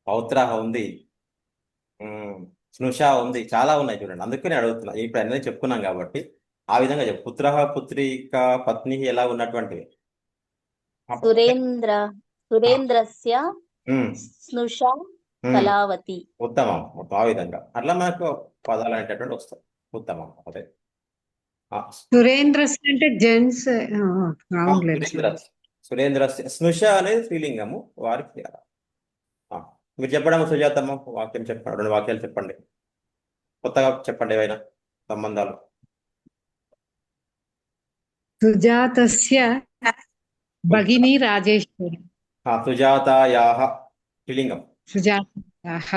పౌత్ర ఉంది, స్నుష ఉంది, చాలా ఉన్నాయి చూడండి. అందుకనే అడుగుతున్నా. ఇప్పుడు అన్నీ చెప్పుకున్నాం కాబట్టి ఆ విధంగా చెప్పు. పుత్ర పుత్రిక పత్ని ఎలా ఉన్నటువంటివి. సురేంద్రస్య స్నుష కళావతి. ఉత్తమం. ఆ విధంగా అట్లా మనకు పదాలు అనేటటువంటి వస్తాయి. ఉత్తమం. అదే సురేంద్ర అంటే జెంట్స్. సురేంద్ర. స్నుష అనేది స్త్రీలింగము. వారికి మీరు చెప్పడం సుజాతమ్మ వాక్యం చెప్పండి. రెండు వాక్యాలు చెప్పండి, కొత్తగా చెప్పండి ఏవైనా సంబంధాలు. సుజాతస్య భగిని రాజేశ్వరి. సుజాతాయాః స్త్రీలింగం. సుజాతాయాః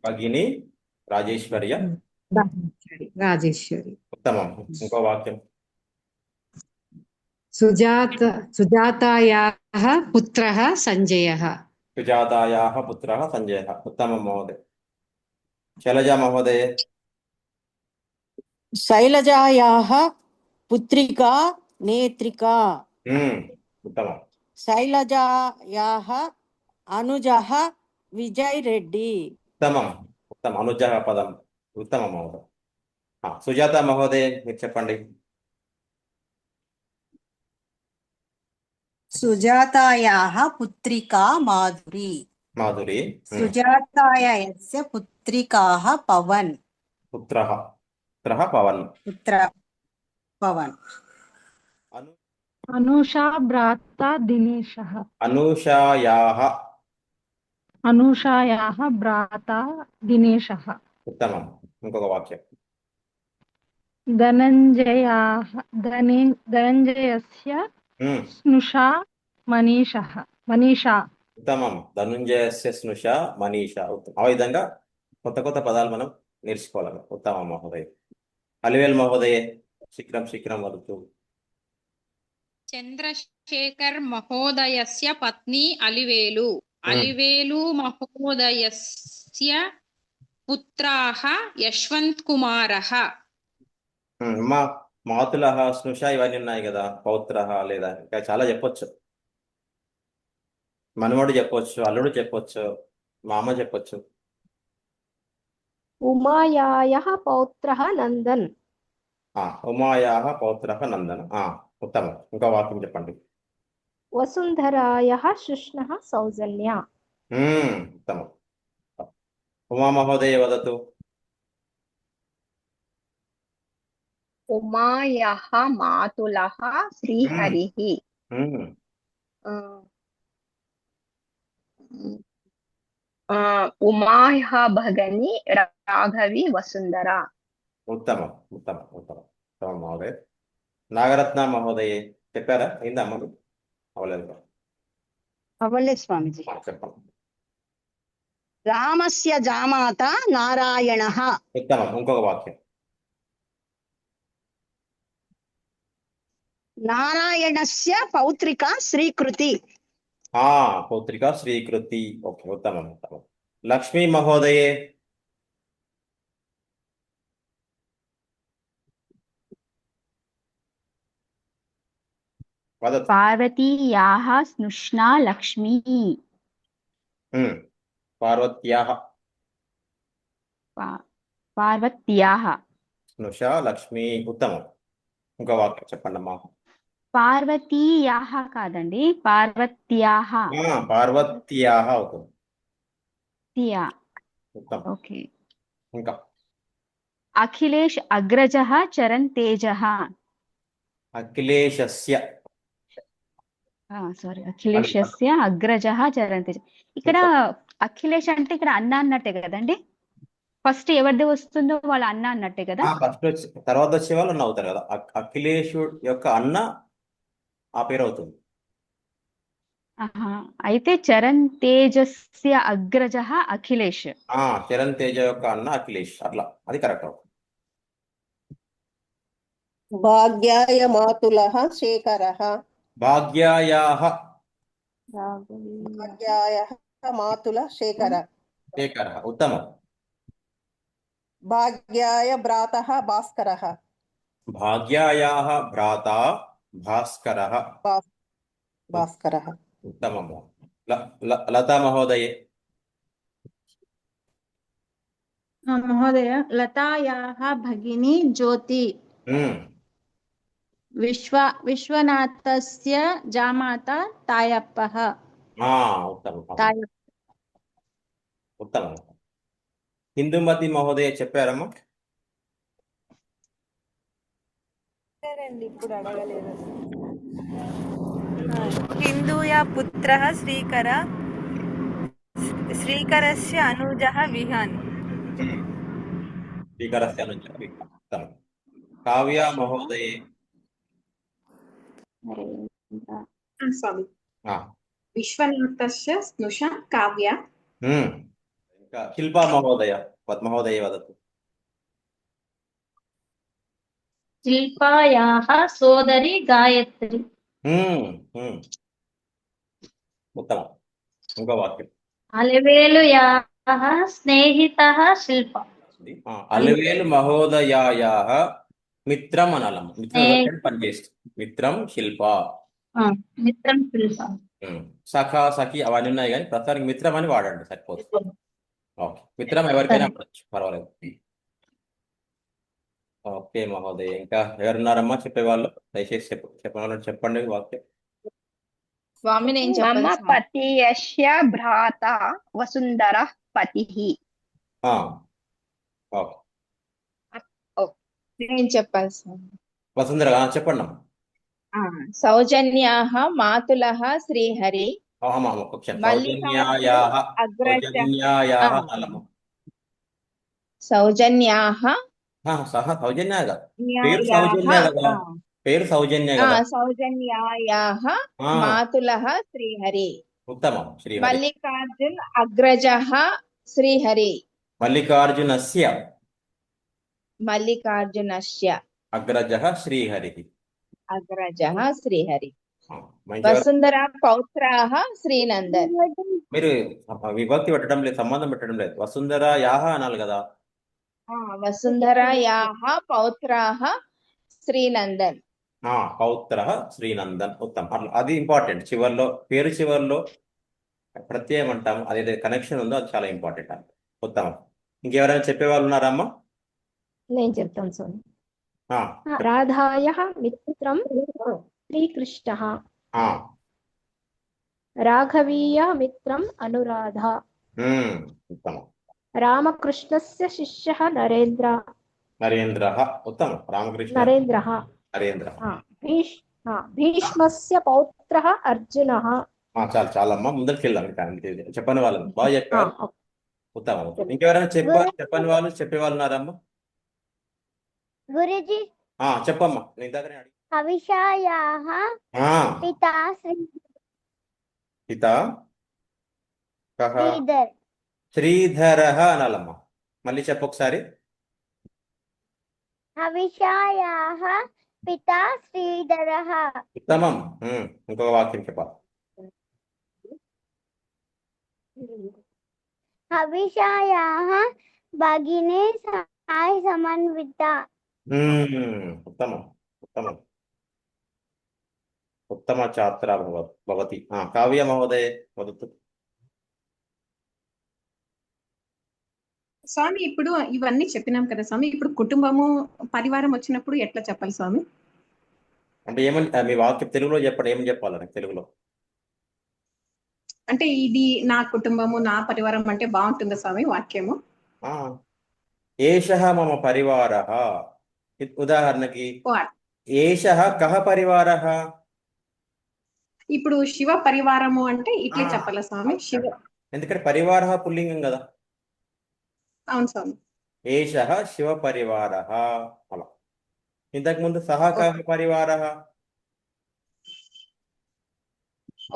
భగిని రాజేశ్వర్య. రాజేశ్వరి. ఉత్తమం. ఇంకో వాక్యం. సుజాతాయాః పుత్రః సంజయః. సుజాతాయాః పుత్రః సంజయః. ఉత్తమం మహోదయ. శైలజా మహోదయ. శైలజాయాః పుత్రికా నేత్రికా. ఉత్తమం. శైలజాయాః అనుజః విజయ్ రెడ్డి. ఉత్తమం. ఉత్తమం. అనుజ పదం. ఉత్తమం మహోదయ. సుజాత మహోదయ మీరు చెప్పండి. సుజాతాయాః పుత్రికా మాధురి. మాధురి. సుజాతాయస్య పుత్రి పుత్రికాః పవన్. పుత్రః పుత్రః పవన్. పుత్ర పవన్. అను అనుషా భ్రాతా దినేశः అనూషాయాः. అనుషాయాः భ్రాతా దినేశः ఉత్తమం. ఇంకొక వాక్యం. ధనంజయస్య స్నుషా మనీషా. ఉత్తమం. ధనుంజయస్య స్నుష మనీష. ఉత్తమం. ఆ విధంగా కొత్త కొత్త పదాలు మనం నేర్చుకోవాలి. ఉత్తమం మహోదయ. అలివేల్ మహోదయ శీఘ్రం శీఘ్రం వదతు. చంద్రశేఖర్ మహోదయస్య పత్ని అలివేలు. అలివేలు మహోదయస్య పుత్రాः యశ్వంత్ కుమారः. మా మాతులః స్నుష ఇవన్నీ ఉన్నాయి కదా. పౌత్రః లేదా ఇంకా చాలా చెప్పొచ్చు. మనవడు చెప్పొచ్చు, అల్లుడు చెప్పొచ్చు, మామ చెప్పొచ్చు. ఉమాయాయः పౌత్రः నందన్. ఉమాయాः పౌత్రः నందన్. ఉత్తమం. ఇంకో వాక్యం చెప్పండి. వసుంధరాయः శుష్ణः సౌజన్య. ఉత్తమం. ఉమా మహోదయ వదతు. ఉమాయః మాతులః శ్రీహరిః. ఉమాయః భగని రాఘవి వసుంధర. ఉత్తమం ఉత్తమం ఉత్తమం ఉత్తమం మహోదయ. నాగరత్న మహోదయ చెప్పారా? అయిందా అమ్మలు? అవలేదు. అవ్వలేదు స్వామిజీ. చెప్పండి. రామస్య జామాత నారాయణః. ఉత్తమం. ఇంకొక వాక్యం. నారాయణస్య పౌత్రిక శ్రీకృతి. పౌత్రిక శ్రీకృతి. ఓకే. ఉత్తమం ఉత్తమం. లక్ష్మీ మహోదయే. వదతు. పార్వతీయాः స్నుష్ణా లక్ష్మీ. పార్వత్యాః. పార్వత్యాः. స్నుష లక్ష్మీ. ఉత్తమం. ఇంకో వాక్యం చెప్పండి అమ్మా. పార్వతీయాः కాదండి, పార్వత్యాः. పార్వత్యాః అవుతుంది. ఉత్తమం. ఓకే. ఇంకా అఖిలేష్ అగ్రజः చరణ్ తేజः. అఖిలేశస్య. సారీ, అఖిలేషస్య అగ్రజः చరణ్ తేజ. ఇక్కడ అఖిలేష్ అంటే ఇక్కడ అన్న అన్నట్టే కదండి. ఫస్ట్ ఎవరిది వస్తుందో వాళ్ళ అన్న అన్నట్టే కదా. ఫస్ట్ వచ్చి తర్వాత వచ్చే వాళ్ళు అన్న అవుతారు కదా. అఖిలేశుడు యొక్క అన్న ఆ పేరు అవుతుంది. అయితే చరణ్ తేజస్య అగ్రజः అఖిలేష్. చరణ్ తేజ యొక్క అన్న అఖిలేష్. అట్లా అది కరెక్ట్ అవుతుంది. భాగ్యాయ మాతులః శేఖరः. భాగ్యాయాః. భాగ్యాయः మాతుల శేఖర. శేఖరः. ఉత్తమం. భాగ్యాయ భ్రాతః భాస్కరः. భాగ్యాయాः భ్రాతా భాస్కరः. భాస్కరः. ఉత్తమము. లతా మహోదయే. మహోదయ లతాయాः భగిని జ్యోతి. విశ్వనాథస్య జామాత తాయప్పః. ఉత్తమం ఉత్తమం. హిందూమతి మహోదయ చెప్పారమ్మా? ఇప్పుడు అడగలేదు. హిందూయా పుత్రః శ్రీకరస్య అనుజః విహాన్. శ్రీకరస్య అనుజః విహాన్. ఉత్తమం. కావ్య మహోదయే. స్వామి. విశ్వనాథస్య స్నుష కావ్య. ఇంకా శిల్పా మహోదయ మహోదయ వదతు. శిల్పాయాः సోదరి గాయత్రి. ఉత్తమం. ఇంకో వాక్యం. అలివేలుయాः స్నేహితः శిల్ప. అలివేలు మహోదయాయాः మిత్రం అనాలం. మిత్రం పనిచేస్తుంది. మిత్రం శిల్ప. మిత్రం శిల్ప. సఖ సఖి అవన్నీ ఉన్నాయి కానీ ప్రస్తుతానికి మిత్రం అని వాడండి సరిపోతుంది. ఓకే. మిత్రం ఎవరికైనా పడవచ్చు, పర్వాలేదు. ఓకే మహోదయ. ఇంకా ఎవరున్నారమ్మా చెప్పేవాళ్ళు? దయచేసి చెప్పాలని చెప్పండి వాక్యం. స్వామి నేను మమ పతియస్య భ్రాత వసుంధర పతిః. ఆ, ఓకే. నేను చెప్పాలి స్వామి. వసుంధర చెప్పండి అమ్మా. సౌజన్యాః మాతులః శ్రీహరి ఒక క్షణం. మల్లికార్జున సౌజన్యాయాః అగ్రజ సౌజన్యాయాః అనాలమ్మా. సౌజన్యాః సౌజన్య కదా, పేరు సౌజన్య కదా, పేరు సౌజన్య కదా. సౌజన్యాయాః మాతులః శ్రీహరి ఉత్తమం. శ్రీహరి. మల్లికార్జున అగ్రజః శ్రీహరి మల్లికార్జునస్య మల్లికార్జునస్య అగ్రజః శ్రీహరి. అగ్రజః శ్రీహరి మంచిగా వసుంధరా పౌత్రాః శ్రీనందన్. మీరు విభక్తి పెట్టడం లేదు, సంబంధం పెట్టడం లేదు. వసుంధర యాహ అనాలి కదా. వసుంధరాయాః పౌత్రాః శ్రీనందన్. పౌత్ర శ్రీనందన్. ఉత్తమం. అది ఇంపార్టెంట్. చివర్లో, పేరు చివర్లో ప్రత్యయం అంటాము, అదే కనెక్షన్ ఉందో అది చాలా ఇంపార్టెంట్ అంట. ఉత్తమం. ఇంకెవరైనా చెప్పేవాళ్ళు ఉన్నారమ్మా? నేను చెప్తాను స్వామి. రాధాయః మిత్రం శ్రీకృష్ణः, రాఘవీయ మిత్రం అనురాధ, ఉత్తమం. రామకృష్ణస్య శిష్యः నరేంద్రః. ఉత్తమం. రామకృష్ణ నరేంద్రः. నరేంద్ర. భీష్మస్య పౌత్రः అర్జునः. చాలా చాలా అమ్మా, ముందరికి వెళ్దాం. ఇంకా చెప్పని వాళ్ళు బాగా చెప్పారు. ఉత్తమం. ఇంకెవరైనా చెప్పని వాళ్ళు చెప్పేవాళ్ళు ఉన్నారమ్మా? గురుజీ చెప్పమ్మా. నేను దగ్గర హవిషాయాః పితా పితా శ్రీధర్. శ్రీధరః అనాలమ్మా. మళ్ళీ చెప్పొకసారి. హవిషాయాః పితా శ్రీధరః. ఉత్తమం. ఇంకొక వాక్యం చెప్పాలి. హవిషాయాః భగినే సాయ సమన్విత. ఉత్తమం. ఉత్తమం. ఉత్తమ ఛాత్ర భవతి. కావ్య మహోదయ వదతు. స్వామి ఇప్పుడు ఇవన్నీ చెప్పినాం కదా స్వామి, ఇప్పుడు కుటుంబము పరివారం వచ్చినప్పుడు ఎట్లా చెప్పాలి స్వామి? అంటే ఏమని మీ వాక్యం తెలుగులో చెప్పండి. ఏం చెప్పాలి నాకు తెలుగులో? అంటే ఇది నా కుటుంబము నా పరివారం అంటే బాగుంటుందా స్వామి వాక్యము? ఏషః మమ పరివారః. ఉదాహరణకి ఏషః కః పరివారః. ఇప్పుడు శివ పరివారము అంటే ఇట్లే చెప్పాలా స్వామి? శివ, ఎందుకంటే పరివారః పుల్లింగం కదా. అవును స్వామి. ఏషః శివ పరివారః అలా. ఇంతకు ముందు సహ కః పరివారః.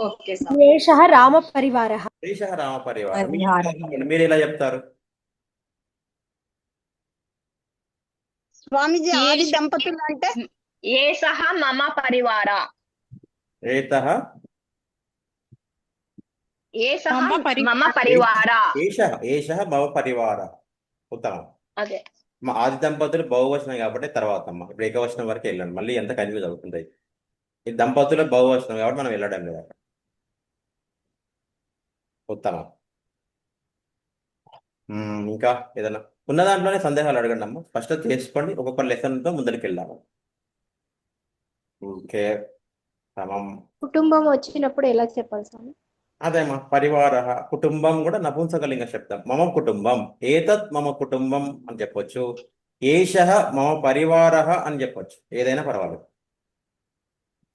ఓకే స్వామి. ఏషః రామ పరివారః. ఏషః రామ పరివారః. మీరు ఎలా చెప్తారు స్వామిజీ? ఆది దంపతులు అంటే ఏషః మమ పరివార. ఏతః ఏషః మమ పరివార. ఏషః మమ పరివారః. ఉత్తమం. అదే మా ఆది దంపతులు బహువచనం కాబట్టి తర్వాత అమ్మ. ఇప్పుడు ఏకవచనం వరకు వెళ్ళండి. మళ్ళీ ఎంత కన్ఫ్యూజ్ అవుతుంది. ఈ దంపతులు బహువచనం కాబట్టి మనం వెళ్ళడం లేదు. ఉత్తమం. ఇంకా ఏదైనా ఉన్న దాంట్లోనే సందేహాలు అడగండి అమ్మ. ఫస్ట్ చేసుకోండి. ఒక్కొక్క లెసన్తో ముందరికి వెళ్దాము. ఓకే. సమం. కుటుంబం వచ్చినప్పుడు ఎలా చెప్పాలి స్వామి? అదేమ్మా. పరివార. కుటుంబం కూడా నపుంసకలింగ శబ్దం. మమ కుటుంబం. ఏతత్ మమ కుటుంబం అని చెప్పొచ్చు. ఏషః మమ పరివారః అని చెప్పొచ్చు. ఏదైనా పర్వాలేదు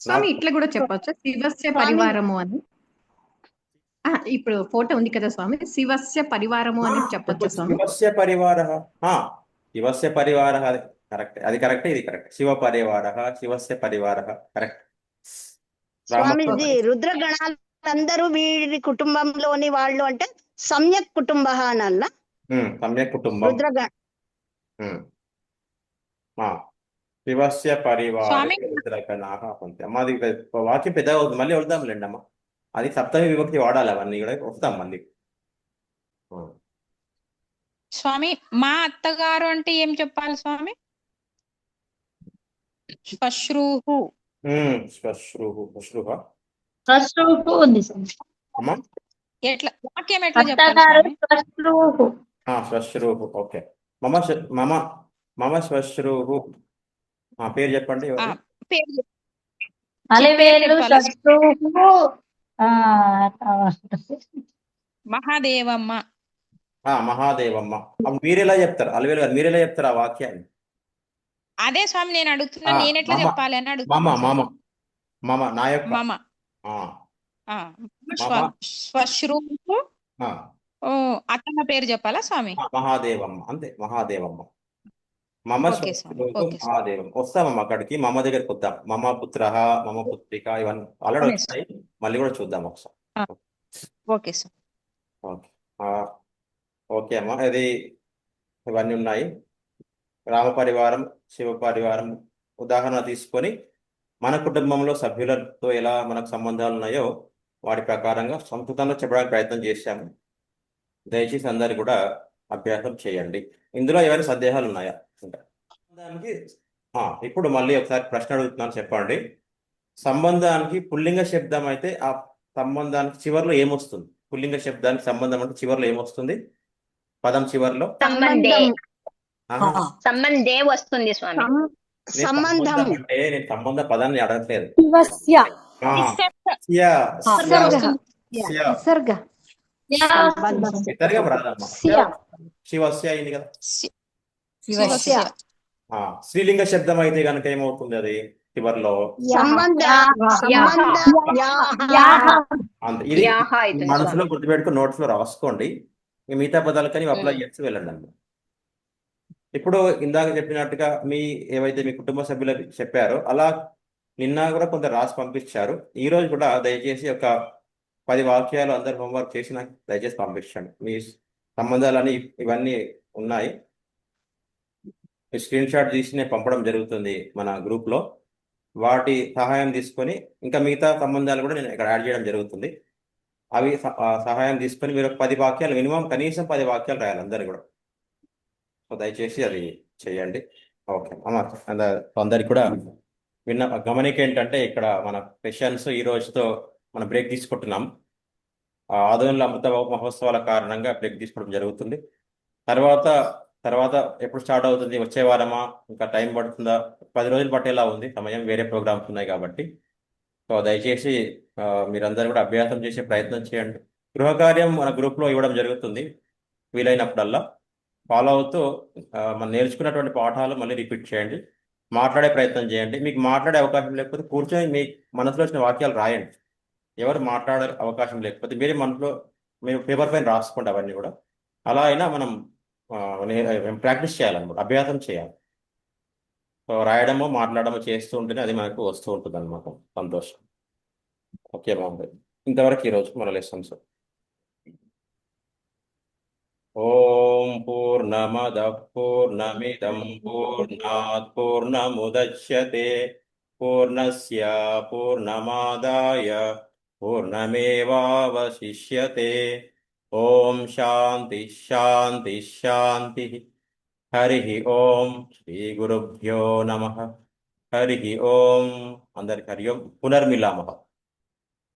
స్వామి. ఇట్లా కూడా చెప్పొచ్చు, శివస్య పరివారము అని. ఇప్పుడు ఫోటో ఉంది కదా స్వామి, శివస్య పరివారము అని చెప్పొచ్చు స్వామి. శివస్య పరివారః. శివస్య పరివారః. అది కరెక్ట్. అది కరెక్ట్. ఇది కరెక్ట్. శివ పరివారః, శివస్య పరివారః. కరెక్ట్. స్వామిజీ రుద్రగణాలందరూ వీరి కుటుంబంలోని వాళ్ళు అంటే సమ్యక్ కుటుంబ అనల్ల. సమ్యక్ కుటుంబం. రుద్రగణ శివస్య పరివారే రుద్రగణాః భవంతి. అమ్మ అది వాక్యం పెద్దగా అవుతుంది. మళ్ళీ వద్దాంలేండి అమ్మ. అది సప్తమి విభక్తి వాడాలి. అవన్నీ కూడా వస్తాం మళ్ళీ. స్వామి మా అత్తగారు అంటే ఏం చెప్పాలి స్వామి? శ్వశ్రూః. శ్వశ్రూః ఉంది స్వామి. అమ్మా ఎట్లా వాక్యం ఎట్లా చెప్పాలి స్వామి? శ్వశ్రూః. ఓకే. మమ శ్వశ్రూః. పేరు చెప్పండి. పేరు అలివేలు శ్వశ్రూః మహాదేవమ్మ. మహాదేవమ్మ. మీరెలా చెప్తారు అలివేలు గారు, మీరెలా చెప్తారు ఆ వాక్యాన్ని? అదే స్వామి నేను అడుగుతున్నా, నేను ఎట్లా మమ చెప్పాలి అని మమ అడుగుతున్నా మమ స్వామి. మమ నా యొక్క మమ ఆ, స్వ మమ స్వశ్రూపు ఆ, అత్తమ్మ పేరు చెప్పాలా స్వామి? మహాదేవమ్మ, అంతే, మహాదేవమ్మ. మమ ఓకే స్వామి, స్వరూపం ఓకే స్వామి. మహాదేవం. వస్తామమ్మ అక్కడికి, మమ దగ్గరికి వద్దాం. మమ పుత్ర, మమ పుత్రిక, ఇవన్నీ ఆల్రెడీ అవునే వచ్చాయి, మళ్ళీ కూడా చూద్దాం ఒకసారి. ఓకే స్వామి. ఓకే. ఓకే అమ్మ, ఇది ఇవన్నీ ఉన్నాయి. రామ పరివారం, శివ పరివారం ఉదాహరణ తీసుకొని మన కుటుంబంలో సభ్యులతో ఎలా మనకు సంబంధాలు ఉన్నాయో వాటి ప్రకారంగా సంస్కృతంలో చెప్పడానికి ప్రయత్నం చేశాము. దయచేసి అందరు కూడా అభ్యాసం చేయండి. ఇందులో ఏమైనా సందేహాలు ఉన్నాయా? సంబంధానికి ఇప్పుడు మళ్ళీ ఒకసారి ప్రశ్న అడుగుతున్నాను, చెప్పండి. సంబంధానికి పుల్లింగ శబ్దం అయితే ఆ సంబంధానికి చివరిలో ఏమొస్తుంది? పుల్లింగ శబ్దానికి సంబంధం అంటే చివరిలో ఏమొస్తుంది? పదం చివరిలో సంబంధే వస్తుంది స్వామి. సంబంధం అంటే నేను సంబంధ పదాన్ని అడగట్లేదు. శివస్య విసర్గ ఇద్దరుగా రాదమ్మా. స్య శివస్య అయింది కదా. శివస్య స్త్రీలింగ శబ్దం అయితే కనుక ఏమవుతుంది? అది చివరిలో సంబంధ ఇది మనసులో గుర్తుపెట్టుకుని నోట్స్ లో రాసుకోండి. మిగతా పదాలు కానీ అప్లై చేసి వెళ్ళండి అన్న. ఇప్పుడు ఇందాక చెప్పినట్టుగా ఏవైతే మీ కుటుంబ సభ్యులు చెప్పారో అలా నిన్న కూడా కొంత రాసి పంపించారు. ఈ రోజు కూడా దయచేసి ఒక 10 వాక్యాలు అందరు హోంవర్క్ చేసి నాకు దయచేసి పంపించండి. మీ సంబంధాలని ఇవన్నీ ఉన్నాయి, స్క్రీన్ షాట్ తీసి నేను పంపడం జరుగుతుంది మన గ్రూప్లో. వాటి సహాయం తీసుకొని ఇంకా మిగతా సంబంధాలు కూడా నేను ఇక్కడ యాడ్ చేయడం జరుగుతుంది. అవి సహాయం తీసుకొని మీరు 10 వాక్యాలు, మినిమం కనీసం 10 వాక్యాలు రాయాలి అందరు కూడా. సో దయచేసి అది చేయండి. ఓకే అమ్మ, అందరికి కూడా గమనిక ఏంటంటే ఇక్కడ మన సెషన్స్ ఈ రోజుతో మనం బ్రేక్ తీసుకుంటున్నాం. ఆదోళన అమృత మహోత్సవాల కారణంగా బ్రేక్ తీసుకోవడం జరుగుతుంది. తర్వాత ఎప్పుడు స్టార్ట్ అవుతుంది? వచ్చే వారమా, ఇంకా టైం పడుతుందా? 10 రోజులు పట్టేలా ఉంది సమయం, వేరే ప్రోగ్రామ్స్ ఉన్నాయి కాబట్టి. సో దయచేసి మీరందరూ కూడా అభ్యాసం చేసే ప్రయత్నం చేయండి. గృహకార్యం మన గ్రూప్లో ఇవ్వడం జరుగుతుంది, వీలైనప్పుడల్లా ఫాలో అవుతూ మనం నేర్చుకున్నటువంటి పాఠాలు మళ్ళీ రిపీట్ చేయండి. మాట్లాడే ప్రయత్నం చేయండి. మీకు మాట్లాడే అవకాశం లేకపోతే కూర్చొని మీ మనసులో వచ్చిన వాక్యాలు రాయండి. ఎవరు మాట్లాడే అవకాశం లేకపోతే మీరు పేపర్ పైన రాసుకోండి అవన్నీ కూడా. అలా అయినా మనం ప్రాక్టీస్ చేయాలన్నమాట, అభ్యాసం చేయాలి. సో రాయడము మాట్లాడము చేస్తూ ఉంటేనే అది మనకు వస్తూ ఉంటుంది అన్నమాట, సంతోషం. ఓకే బాగుంది. ఇంతవరకు ఈరోజు మన లెసన్స్. ఓం పూర్ణమద పూర్ణమిదం పూర్ణాత్ పూర్ణముదచ్యతే పూర్ణస్య పూర్ణమాదాయ పూర్ణమేవావశిష్యతే. ఓం శాంతి శాంతి శాంతి. హరి ఓం. శ్రీ గురుభ్యో నమః. హరి ఓం. అందరికి హరి ఓం. పునర్మిలామః.